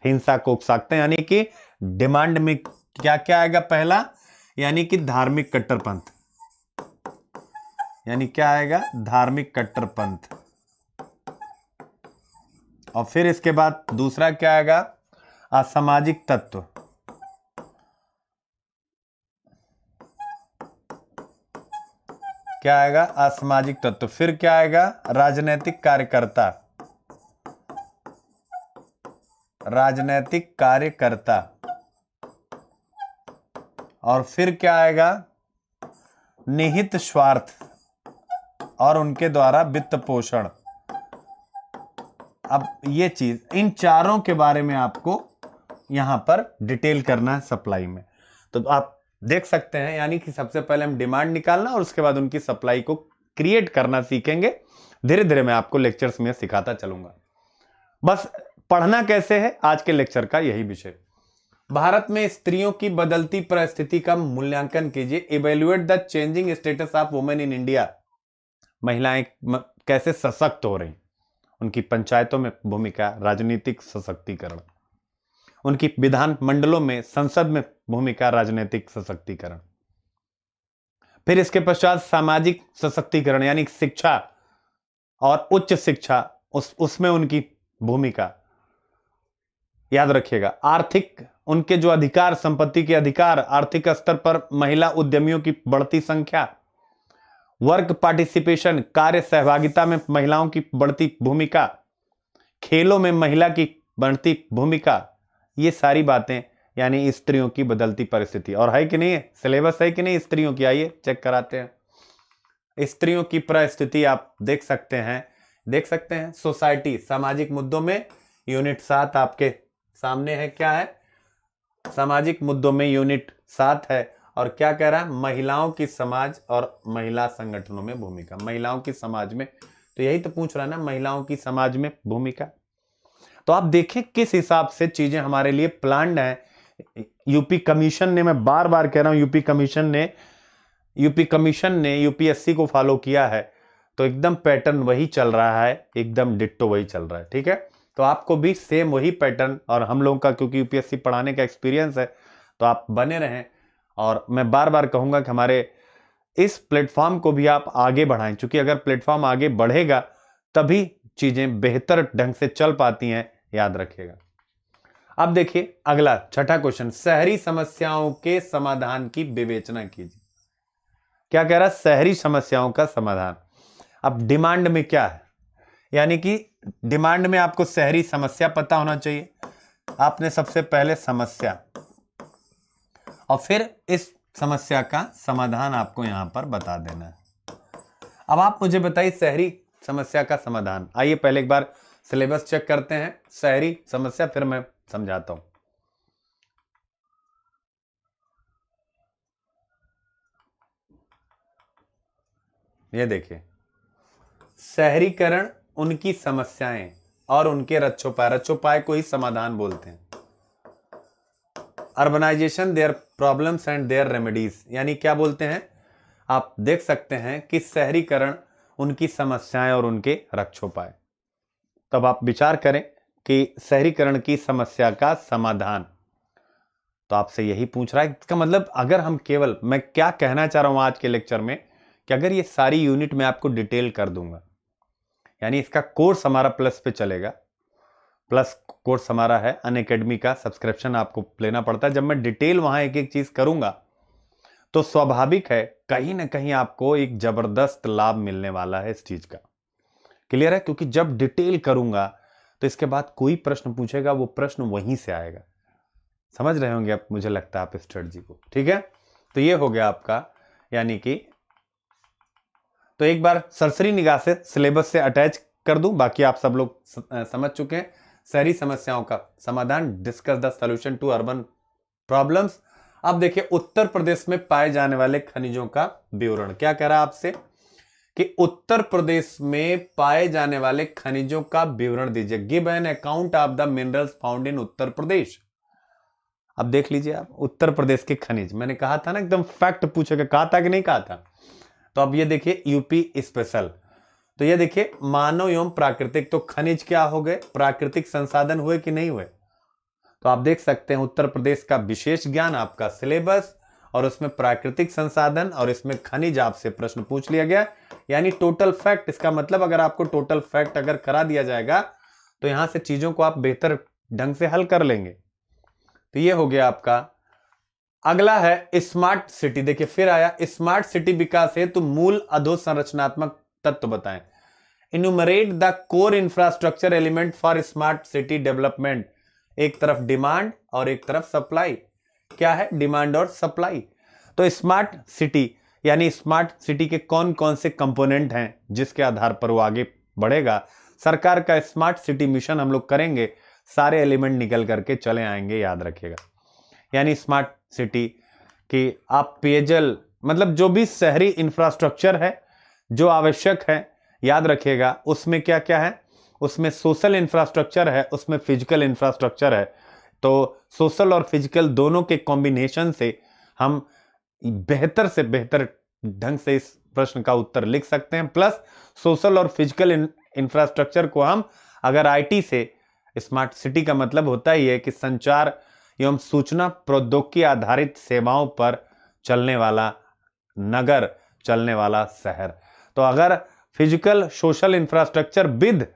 हिंसा को उकसाते हैं। यानी कि डिमांड में क्या क्या आएगा? पहला यानी कि धार्मिक कट्टरपंथ, यानी क्या आएगा? धार्मिक कट्टरपंथ। और फिर इसके बाद दूसरा क्या आएगा? असामाजिक तत्व। क्या आएगा? असामाजिक तत्व। फिर क्या आएगा? राजनीतिक कार्यकर्ता, राजनीतिक कार्यकर्ता। और फिर क्या आएगा? निहित स्वार्थ और उनके द्वारा वित्त पोषण। अब ये चीज, इन चारों के बारे में आपको यहां पर डिटेल करना है सप्लाई में। तो आप देख सकते हैं, यानी कि सबसे पहले हम डिमांड निकालना और उसके बाद उनकी सप्लाई को क्रिएट करना सीखेंगे। धीरे धीरे मैं आपको लेक्चर्स में सिखाता चलूंगा। बस पढ़ना कैसे है, आज के लेक्चर का यही विषय। भारत में स्त्रियों की बदलती परिस्थिति का मूल्यांकन कीजिए। Evaluate the changing status of women in India. महिलाएं कैसे सशक्त हो रही, उनकी पंचायतों में भूमिका, राजनीतिक सशक्तिकरण, उनकी विधान मंडलों में, संसद में भूमिका, राजनीतिक सशक्तिकरण। फिर इसके पश्चात सामाजिक सशक्तिकरण, यानी शिक्षा और उच्च शिक्षा, उसमें उनकी भूमिका, याद रखिएगा। आर्थिक, उनके जो अधिकार, संपत्ति के अधिकार, आर्थिक स्तर पर महिला उद्यमियों की बढ़ती संख्या, वर्क पार्टिसिपेशन, कार्य सहभागिता में महिलाओं की बढ़ती भूमिका, खेलों में महिला की बढ़ती भूमिका, ये सारी बातें, यानी स्त्रियों की बदलती परिस्थिति। और है कि नहीं है? सिलेबस है कि नहीं स्त्रियों की? आइए चेक कराते हैं। स्त्रियों की परिस्थिति आप देख सकते हैं। सोसाइटी, सामाजिक मुद्दों में यूनिट 7 आपके सामने है। क्या है? सामाजिक मुद्दों में यूनिट 7 है। और क्या कह रहा है? महिलाओं की समाज और महिला संगठनों में भूमिका। महिलाओं की समाज में, तो यही तो पूछ रहा है ना, महिलाओं की समाज में भूमिका। तो आप देखें किस हिसाब से चीजें हमारे लिए प्लान्ड है। यूपी कमीशन ने, मैं बार बार कह रहा हूं, यूपी कमीशन ने यूपीएससी को फॉलो किया है, तो एकदम पैटर्न वही चल रहा है, एकदम डिट्टो वही चल रहा है। ठीक है, तो आपको भी सेम वही पैटर्न, और हम लोगों का क्योंकि यूपीएससी पढ़ाने का एक्सपीरियंस है, तो आप बने रहें। और मैं बार बार कहूंगा कि हमारे इस प्लेटफॉर्म को भी आप आगे बढ़ाएं, क्योंकि अगर प्लेटफॉर्म आगे बढ़ेगा तभी चीजें बेहतर ढंग से चल पाती हैं, याद रखिएगा। अब देखिए अगला छठा क्वेश्चन, शहरी समस्याओं के समाधान की विवेचना कीजिए। क्या कह रहा है? शहरी समस्याओं का समाधान। अब डिमांड में क्या है? यानी कि डिमांड में आपको शहरी समस्या पता होना चाहिए। आपने सबसे पहले समस्या, और फिर इस समस्या का समाधान आपको यहां पर बता देना है। अब आप मुझे बताइए शहरी समस्या का समाधान। आइए पहले एक बार सिलेबस चेक करते हैं, शहरी समस्या, फिर मैं समझाता हूं। ये देखिए, शहरीकरण, उनकी समस्याएं और उनके रक्षोपाय। रक्षोपाय को ही समाधान बोलते हैं। Urbanisation, their problems and their remedies, यानी क्या बोलते हैं? आप देख सकते हैं कि शहरीकरण, उनकी समस्याएं और उनके रक्षोपाय। तब आप विचार करें कि शहरीकरण की समस्या का समाधान, तो आपसे यही पूछ रहा है। इसका मतलब अगर हम केवल, मैं क्या कहना चाह रहा हूं आज के लेक्चर में, कि अगर ये सारी यूनिट मैं आपको डिटेल कर दूंगा, यानी इसका कोर्स हमारा प्लस पे चलेगा। प्लस कोर्स हमारा है अनअकैडमी का, सब्सक्रिप्शन आपको लेना पड़ता है। जब मैं डिटेल वहां एक एक चीज करूंगा तो स्वाभाविक है कहीं ना कहीं आपको एक जबरदस्त लाभ मिलने वाला है इस चीज का। क्लियर है? क्योंकि जब डिटेल करूंगा तो इसके बाद कोई प्रश्न पूछेगा, वो प्रश्न वहीं से आएगा। समझ रहे होंगे आप, मुझे लगता है आप स्ट्रेटजी को। ठीक है, तो ये हो गया आपका, यानी कि तो एक बार सरसरी निगाह से सिलेबस से अटैच कर दूं, बाकी आप सब लोग समझ चुके हैं। शहरी समस्याओं का समाधान, discuss the solution to urban problems. अब देखिए, उत्तर प्रदेश में पाए जाने वाले खनिजों का विवरण। क्या कह रहा है आपसे कि उत्तर प्रदेश में पाए जाने वाले खनिजों का विवरण दीजिए। Give an account of the minerals found in Uttar Pradesh. अब देख लीजिए आप, उत्तर प्रदेश के खनिज, मैंने कहा था ना एकदम फैक्ट पूछेगा, कहा था कि नहीं कहा था। तो अब ये देखिए यूपी स्पेशल, तो ये देखिए मानव एवं प्राकृतिक, तो खनिज क्या हो गए, प्राकृतिक संसाधन हुए कि नहीं हुए। तो आप देख सकते हैं उत्तर प्रदेश का विशेष ज्ञान आपका सिलेबस, और उसमें प्राकृतिक संसाधन और इसमें खनिज आपसे प्रश्न पूछ लिया गया, यानी टोटल फैक्ट। इसका मतलब अगर आपको टोटल फैक्ट अगर करा दिया जाएगा तो यहां से चीजों को आप बेहतर ढंग से हल कर लेंगे। तो ये हो गया आपका। अगला है स्मार्ट सिटी, देखिए फिर आया स्मार्ट सिटी विकास हेतु मूल अधोसंरचनात्मक तत्व बताएं। Enumerate the core infrastructure element for smart city development. एक तरफ डिमांड और एक तरफ सप्लाई, क्या है, डिमांड और सप्लाई। तो स्मार्ट सिटी यानी स्मार्ट सिटी के कौन कौन से कंपोनेंट हैं जिसके आधार पर वो आगे बढ़ेगा। सरकार का स्मार्ट सिटी मिशन हम लोग करेंगे, सारे एलिमेंट निकल करके चले आएंगे, याद रखिएगा। यानी स्मार्ट सिटी की आप पेयजल, मतलब जो भी शहरी इंफ्रास्ट्रक्चर है जो आवश्यक है, याद रखिएगा उसमें क्या क्या है, उसमें सोशल इंफ्रास्ट्रक्चर है, उसमें फिजिकल इंफ्रास्ट्रक्चर है। तो सोशल और फिजिकल दोनों के कॉम्बिनेशन से हम बेहतर से बेहतर ढंग से इस प्रश्न का उत्तर लिख सकते हैं। प्लस सोशल और फिजिकल इंफ्रास्ट्रक्चर को हम अगर आईटी से, स्मार्ट सिटी का मतलब होता ही है कि संचार एवं सूचना प्रौद्योगिकी आधारित सेवाओं पर चलने वाला नगर, चलने वाला शहर। तो अगर physical social infrastructure with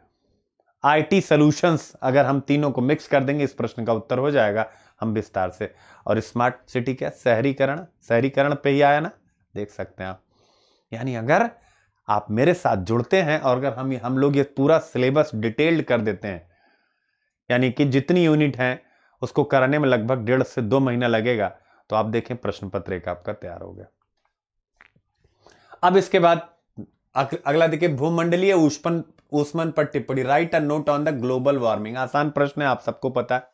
IT solutions, अगर हम तीनों को मिक्स कर देंगे, इस प्रश्न का उत्तर हो जाएगा हम विस्तार से। और स्मार्ट सिटी क्या, शहरीकरण, शहरीकरण पे ही आया ना, देख सकते हैं आप। यानी अगर आप मेरे साथ जुड़ते हैं और अगर हम लोग ये पूरा सिलेबस डिटेल्ड कर देते हैं, यानी कि जितनी यूनिट हैं उसको कराने में लगभग 1.5 से 2 महीना लगेगा, तो आप देखें प्रश्न पत्र एक आपका तैयार हो गया। अब इसके बाद अगला देखिए, भूमंडलीय ऊष्मन पर टिप्पणी, right a note on the global warming. आसान प्रश्न है, आप सबको पता है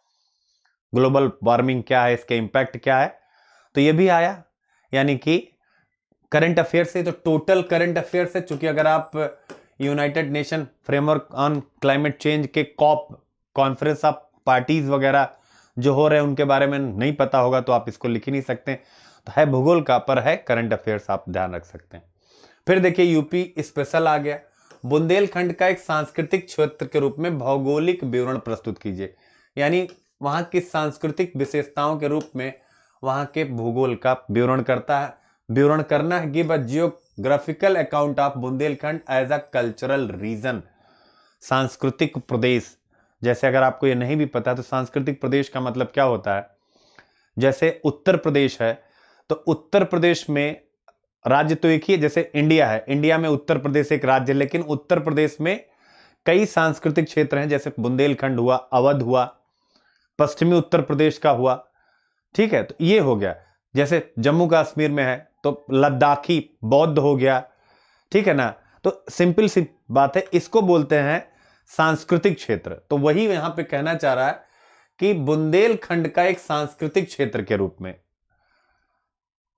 ग्लोबल वार्मिंग क्या है, इसके इंपैक्ट क्या है। तो ये भी आया, यानी कि करंट अफेयर से, तो टोटल करंट अफेयर से, चूंकि अगर आप United nation framework on climate change के कॉप कॉन्फ्रेंस ऑफ पार्टीज वगैरह जो हो रहे हैं उनके बारे में नहीं पता होगा तो आप इसको लिख ही नहीं सकते। तो है भूगोल का, पर है करंट अफेयर्स, आप ध्यान रख सकते हैं। फिर देखिए यूपी स्पेशल आ गया, बुंदेलखंड का एक सांस्कृतिक क्षेत्र के रूप में भौगोलिक विवरण प्रस्तुत कीजिए। यानी वहां की सांस्कृतिक विशेषताओं के रूप में वहां के भूगोल का विवरण करना है। Give a geographical account of Bundelkhand as a cultural region. सांस्कृतिक प्रदेश, जैसे अगर आपको ये नहीं भी पता तो सांस्कृतिक प्रदेश का मतलब क्या होता है, जैसे उत्तर प्रदेश है तो उत्तर प्रदेश में राज्य तो एक ही है, जैसे इंडिया है, इंडिया में उत्तर प्रदेश एक राज्य है, लेकिन उत्तर प्रदेश में कई सांस्कृतिक क्षेत्र हैं, जैसे बुंदेलखंड हुआ, अवध हुआ, पश्चिमी उत्तर प्रदेश का हुआ, ठीक है। तो ये हो गया, जैसे जम्मू कश्मीर में है तो लद्दाखी बौद्ध हो गया, ठीक है ना। तो सिंपल सी बात है, इसको बोलते हैं सांस्कृतिक क्षेत्र। तो वही यहां पे कहना चाह रहा है कि बुंदेलखंड का एक सांस्कृतिक क्षेत्र के रूप में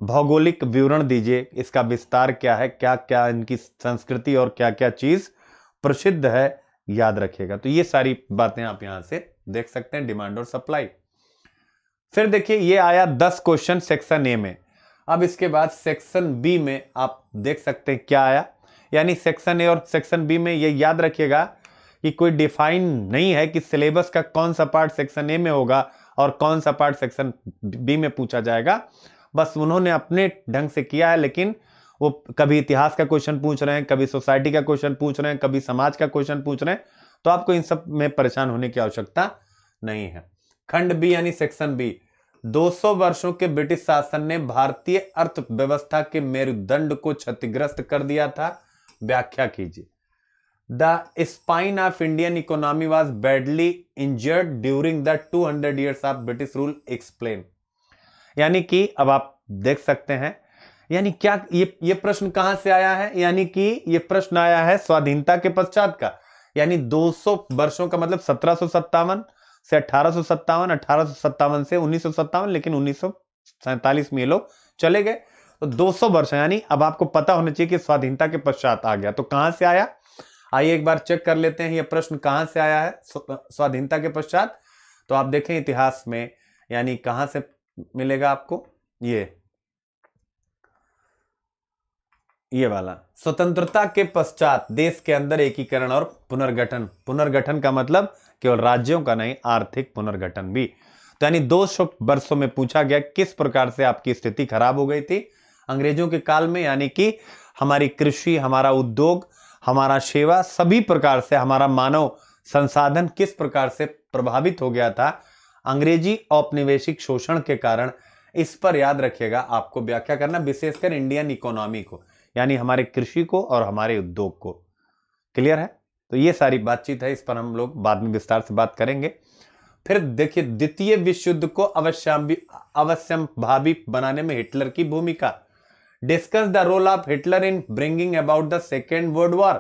भौगोलिक विवरण दीजिए, इसका विस्तार क्या है, क्या क्या इनकी संस्कृति और क्या क्या चीज प्रसिद्ध है, याद रखिएगा। तो ये सारी बातें आप यहां से देख सकते हैं, डिमांड और सप्लाई। फिर देखिए ये आया 10 क्वेश्चन सेक्शन ए में। अब इसके बाद सेक्शन बी में आप देख सकते हैं क्या आया, यानी सेक्शन ए और सेक्शन बी में ये याद रखिएगा कि कोई डिफाइन नहीं है कि सिलेबस का कौन सा पार्ट सेक्शन ए में होगा और कौन सा पार्ट सेक्शन बी में पूछा जाएगा। बस उन्होंने अपने ढंग से किया है, लेकिन वो कभी इतिहास का क्वेश्चन पूछ रहे हैं, कभी सोसाइटी का क्वेश्चन पूछ रहे हैं, कभी समाज का क्वेश्चन पूछ रहे हैं, तो आपको इन सब में परेशान होने की आवश्यकता नहीं है। खंड बी यानी सेक्शन बी, 200 वर्षों के ब्रिटिश शासन ने भारतीय अर्थव्यवस्था के मेरुदंड को क्षतिग्रस्त कर दिया था, व्याख्या कीजिए। The spine of Indian economy was badly injured during the 200 years of British rule, explain. यानी कि अब आप देख सकते हैं, यानी क्या ये प्रश्न कहां से आया है, यानी कि ये प्रश्न आया है स्वाधीनता के पश्चात का, यानी 200 वर्षों का मतलब 1757 से 1857, 1857 से 1957, लेकिन 1947 में ये लोग चले गए, तो 200 वर्ष, यानी अब आपको पता होना चाहिए कि स्वाधीनता के पश्चात आ गया। तो कहां से आया, आइए एक बार चेक कर लेते हैं ये प्रश्न कहां से आया है स्वाधीनता के पश्चात। तो आप देखें इतिहास में यानी कहां से मिलेगा आपको, ये वाला। स्वतंत्रता के पश्चात देश के अंदर एकीकरण और पुनर्गठन। पुनर्गठन का मतलब केवल राज्यों का नहीं, आर्थिक पुनर्गठन भी। तो यानी 200 वर्षों में पूछा गया किस प्रकार से आपकी स्थिति खराब हो गई थी अंग्रेजों के काल में, यानी कि हमारी कृषि, हमारा उद्योग, हमारा सेवा, सभी प्रकार से हमारा मानव संसाधन किस प्रकार से प्रभावित हो गया था अंग्रेजी औपनिवेशिक शोषण के कारण। इस पर याद रखिएगा आपको व्याख्या करना, विशेषकर इंडियन इकोनॉमी को, यानी हमारे कृषि को और हमारे उद्योग को। क्लियर है? तो ये सारी बातचीत है, इस पर हम लोग बाद में विस्तार से बात करेंगे। फिर देखिए, द्वितीय विश्व युद्ध को अवश्यंभावी बनाने में हिटलर की भूमिका। Discuss the role of Hitler in bringing about the second world war.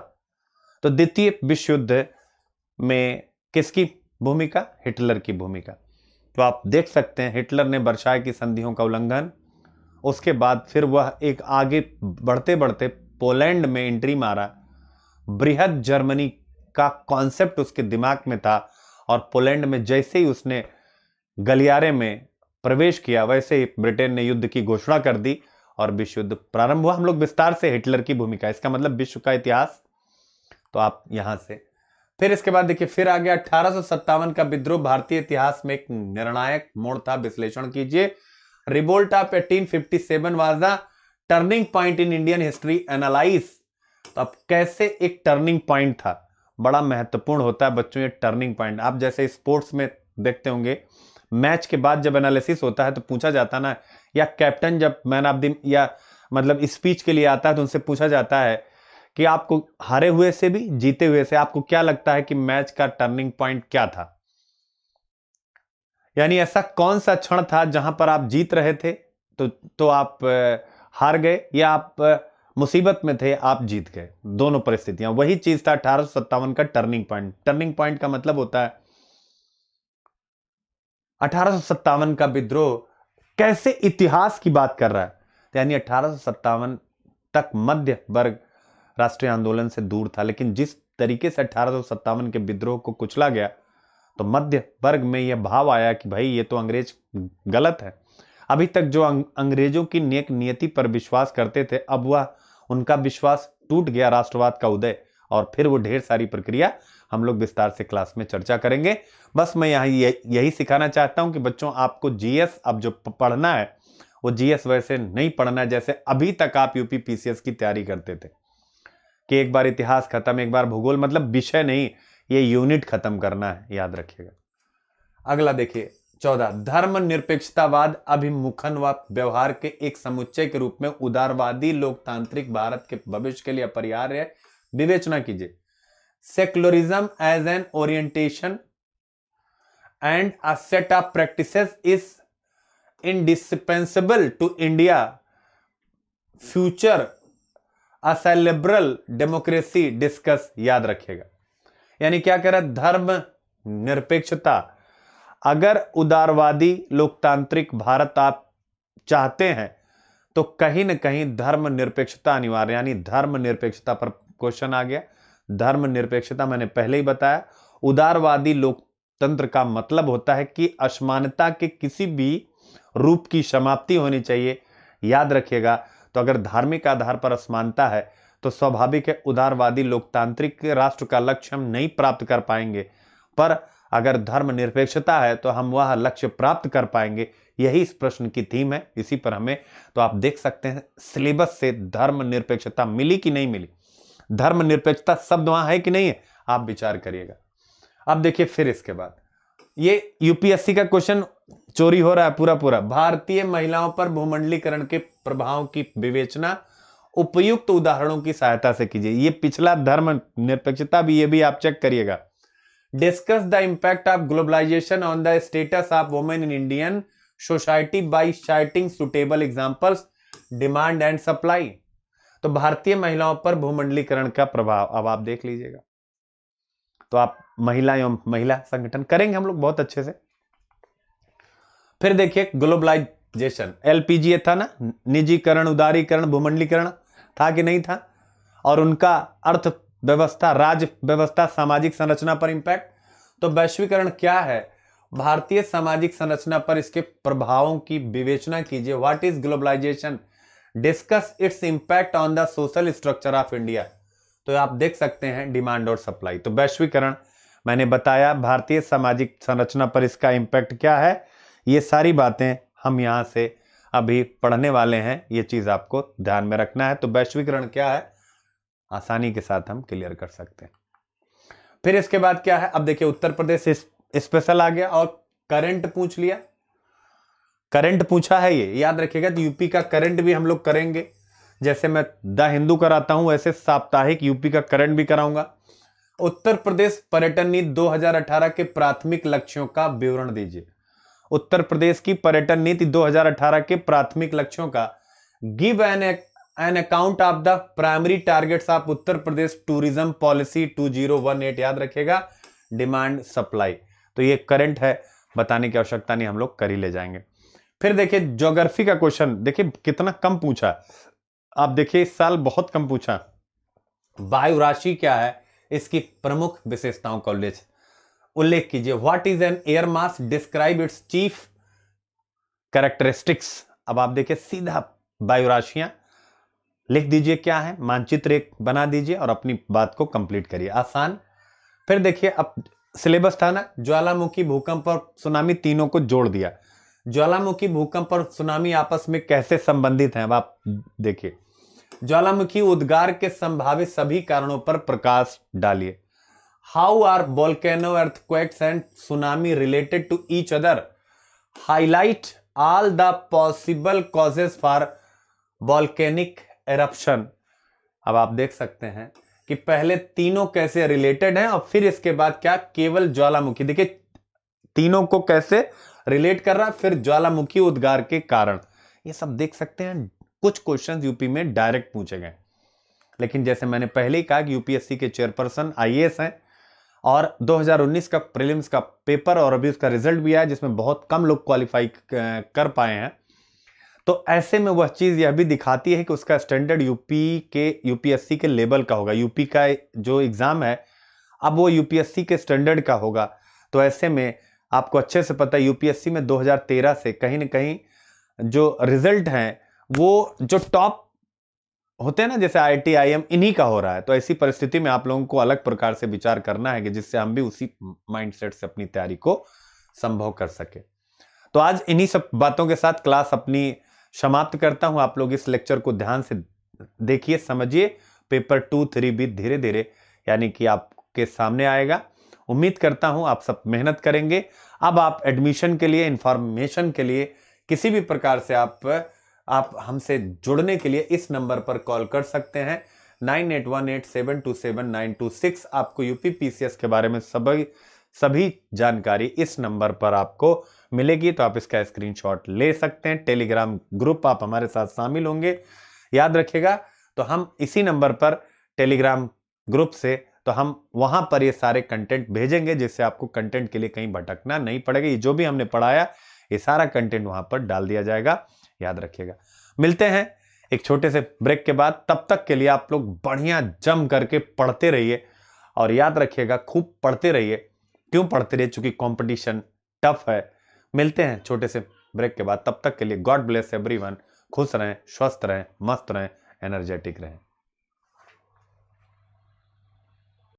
तो द्वितीय विश्व युद्ध में किसकी भूमिका? हिटलर की भूमिका। तो आप देख सकते हैं हिटलर ने वर्साय की संधियों का उल्लंघन, उसके बाद फिर वह एक आगे बढ़ते बढ़ते पोलैंड में एंट्री मारा। बृहद जर्मनी का कॉन्सेप्ट उसके दिमाग में था और पोलैंड में जैसे ही उसने गलियारे में प्रवेश किया वैसे ही ब्रिटेन ने युद्ध की घोषणा कर दी और विश्व युद्ध प्रारंभ हुआ। हम लोग विस्तार से हिटलर की भूमिका, इसका मतलब विश्व का इतिहास, तो आप यहां से फिर इसके बाद देखिए, फिर आ गया 1857 का विद्रोह। भारतीय इतिहास में एक निर्णायक मोड़ था, विश्लेषण कीजिए। Revolt of 1857 was the turning point in Indian history, analyse. तो अब कैसे एक टर्निंग पॉइंट था, बड़ा महत्वपूर्ण होता है बच्चों ये टर्निंग पॉइंट। आप जैसे स्पोर्ट्स में देखते होंगे, मैच के बाद जब एनालिसिस होता है तो पूछा जाता ना, या कैप्टन जब मैन ऑफ द या मतलब स्पीच के लिए आता है तो उनसे पूछा जाता है कि आपको हारे हुए से भी जीते हुए से आपको क्या लगता है कि मैच का टर्निंग पॉइंट क्या था, यानी ऐसा कौन सा क्षण था जहां पर आप जीत रहे थे तो आप हार गए, या आप मुसीबत में थे आप जीत गए, दोनों परिस्थितियां। वही चीज था 1857 का टर्निंग पॉइंट। टर्निंग पॉइंट का मतलब होता है 1857 का विद्रोह कैसे इतिहास की बात कर रहा है, यानी 1857 तक मध्य वर्ग राष्ट्रीय आंदोलन से दूर था, लेकिन जिस तरीके से 1857 के विद्रोह को कुचला गया तो मध्य वर्ग में यह भाव आया कि भाई ये तो अंग्रेज गलत है। अभी तक जो अंग्रेजों की नेक नियति पर विश्वास करते थे, अब वह उनका विश्वास टूट गया, राष्ट्रवाद का उदय, और फिर वो ढेर सारी प्रक्रिया हम लोग विस्तार से क्लास में चर्चा करेंगे। बस मैं यहाँ यही सिखाना चाहता हूं कि बच्चों आपको जीएस अब जो पढ़ना है वो जीएस वैसे नहीं पढ़ना है जैसे अभी तक आप यूपी पीसीएस की तैयारी करते थे कि एक बार इतिहास खत्म, एक बार भूगोल, मतलब विषय नहीं, ये यूनिट खत्म करना है, याद रखिएगा। अगला देखिए 14, धर्मनिरपेक्षतावाद अभिमुखन व व्यवहार के एक समुच्चय के रूप में उदारवादी लोकतांत्रिक भारत के भविष्य के लिए अपरिहार्य है। विवेचना कीजिए। Secularism as an orientation and a set of practices is indispensable to India future as a liberal democracy discuss। याद रखिएगा, यानी क्या कह रहा है, धर्म निरपेक्षता, अगर उदारवादी लोकतांत्रिक भारत आप चाहते हैं तो कहीं ना कहीं धर्म निरपेक्षता अनिवार्य, यानी धर्म निरपेक्षता पर क्वेश्चन आ गया। धर्म निरपेक्षता मैंने पहले ही बताया, उदारवादी लोकतंत्र का मतलब होता है कि असमानता के किसी भी रूप की समाप्ति होनी चाहिए, याद रखिएगा। तो अगर धार्मिक आधार पर असमानता है तो स्वाभाविक है उदारवादी लोकतांत्रिक राष्ट्र का लक्ष्य हम नहीं प्राप्त कर पाएंगे, पर अगर धर्म निरपेक्षता है तो हम वह लक्ष्य प्राप्त कर पाएंगे। यही इस प्रश्न की थीम है, इसी पर हमें, तो आप देख सकते हैं सिलेबस से धर्म निरपेक्षता मिली कि नहीं मिली, धर्म निरपेक्षता शब्द वहां है कि नहीं है, आप विचार करिएगा। अब देखिए फिर इसके बाद ये यूपीएससी का क्वेश्चन चोरी हो रहा है पूरा पूरा। भारतीय महिलाओं पर भूमंडलीकरण के प्रभाव की विवेचना उपयुक्त उदाहरणों की सहायता से कीजिए। ये पिछला धर्म निरपेक्षता भी, ये भी आप चेक करिएगा। Discuss the impact of globalisation on the status of women in Indian society by citing suitable examples, demand and supply. तो भारतीय महिलाओं पर भूमंडलीकरण का प्रभाव अब आप देख लीजिएगा। तो आप महिला एवं महिला संगठन करेंगे हम लोग बहुत अच्छे से। फिर देखिए ग्लोबलाइजेशन, एलपीजी था ना, निजीकरण, उदारीकरण, भूमंडलीकरण था कि नहीं था, और उनका अर्थव्यवस्था, राज्य व्यवस्था, सामाजिक संरचना पर इंपैक्ट। तो वैश्वीकरण क्या है, भारतीय सामाजिक संरचना पर इसके प्रभावों की विवेचना कीजिए। What is globalisation, discuss its impact on the social structure of India. तो आप देख सकते हैं डिमांड और सप्लाई। तो वैश्वीकरण मैंने बताया, भारतीय सामाजिक संरचना पर इसका इंपैक्ट क्या है, ये सारी बातें हम यहां से अभी पढ़ने वाले हैं, ये चीज आपको ध्यान में रखना है। तो वैश्वीकरण क्या है आसानी के साथ हम क्लियर कर सकते हैं। फिर इसके बाद क्या है, अब देखिए उत्तर प्रदेश स्पेशल आ गया और करंट पूछ लिया, करंट पूछा है ये याद रखिएगा। तो यूपी का करंट भी हम लोग करेंगे, जैसे मैं द हिंदू कराता हूं वैसे साप्ताहिक यूपी का करंट भी कराऊंगा। उत्तर प्रदेश पर्यटन नीति 2018 के प्राथमिक लक्ष्यों का विवरण दीजिए। उत्तर प्रदेश की पर्यटन नीति 2018 के प्राथमिक लक्ष्यों का give an account of the primary targets of Uttar Pradesh tourism policy 2018। याद रखिएगा डिमांड सप्लाई। तो ये करंट है, बताने की आवश्यकता नहीं, हम लोग कर ही ले जाएंगे। फिर देखिए ज्योग्राफी का क्वेश्चन, देखिए कितना कम पूछा, आप देखिए इस साल बहुत कम पूछा। वायु राशि क्या है, इसकी प्रमुख विशेषताओं का उल्लेख कीजिए। What is an air mass, describe it's chief characteristics. अब आप देखिए सीधा वायु राशियां लिख दीजिए क्या है, मानचित्र एक बना दीजिए और अपनी बात को कंप्लीट करिए, आसान। फिर देखिए अब सिलेबस था ना, ज्वालामुखी, भूकंप और सुनामी तीनों को जोड़ दिया। ज्वालामुखी, भूकंप और सुनामी आपस में कैसे संबंधित हैं, अब आप देखिए। ज्वालामुखी उद्गार के संभावित सभी कारणों पर प्रकाश डालिए। How are volcano, earthquakes and tsunami related to each other, highlight all the possible causes for volcanic eruption. अब आप देख सकते हैं कि पहले तीनों कैसे रिलेटेड हैं और फिर इसके बाद क्या, केवल ज्वालामुखी। देखिए तीनों को कैसे रिलेट कर रहा है, फिर ज्वालामुखी उद्गार के कारण, ये सब देख सकते हैं। कुछ क्वेश्चंस यूपी में डायरेक्ट पूछे गए, लेकिन जैसे मैंने पहले ही कहा कि यूपीएससी के चेयरपर्सन आईएएस हैं और 2019 का प्रीलिम्स का पेपर और अभी उसका रिजल्ट भी आया जिसमें बहुत कम लोग क्वालिफाई कर पाए हैं। तो ऐसे में वह चीज यह भी दिखाती है कि उसका स्टैंडर्ड यूपीएससी के लेवल का होगा। यूपी का जो एग्जाम है अब वो यूपीएससी के स्टैंडर्ड का होगा। तो ऐसे में आपको अच्छे से पता है यूपीएससी में 2013 से कहीं ना कहीं जो रिजल्ट हैं वो जो टॉप होते हैं ना, जैसे आईआईटी आईएम, इन्हीं का हो रहा है। तो ऐसी परिस्थिति में आप लोगों को अलग प्रकार से विचार करना है कि जिससे हम भी उसी माइंडसेट से अपनी तैयारी को संभव कर सके। तो आज इन्हीं सब बातों के साथ क्लास अपनी समाप्त करता हूं। आप लोग इस लेक्चर को ध्यान से देखिए, समझिए। पेपर 2, 3 भी धीरे धीरे यानी कि आपके सामने आएगा। उम्मीद करता हूं आप सब मेहनत करेंगे। अब आप एडमिशन के लिए, इंफॉर्मेशन के लिए, किसी भी प्रकार से आप हमसे जुड़ने के लिए इस नंबर पर कॉल कर सकते हैं 9818727926। आपको यूपी पीसीएस के बारे में सभी जानकारी इस नंबर पर आपको मिलेगी। तो आप इसका स्क्रीनशॉट ले सकते हैं। टेलीग्राम ग्रुप आप हमारे साथ शामिल होंगे, याद रखिएगा। तो हम इसी नंबर पर टेलीग्राम ग्रुप से, तो हम वहां पर ये सारे कंटेंट भेजेंगे जिससे आपको कंटेंट के लिए कहीं भटकना नहीं पड़ेगा। ये जो भी हमने पढ़ाया ये सारा कंटेंट वहां पर डाल दिया जाएगा, याद रखिएगा। मिलते हैं एक छोटे से ब्रेक के बाद। तब तक के लिए आप लोग बढ़िया जम करके पढ़ते रहिए और याद रखिएगा खूब पढ़ते रहिए। क्यों पढ़ते रहिए? क्योंकि कंपटीशन टफ है। मिलते हैं छोटे से ब्रेक के बाद। तब तक के लिए गॉड ब्लेस एवरीवन। खुश रहें, स्वस्थ रहें, मस्त रहें, एनर्जेटिक रहें।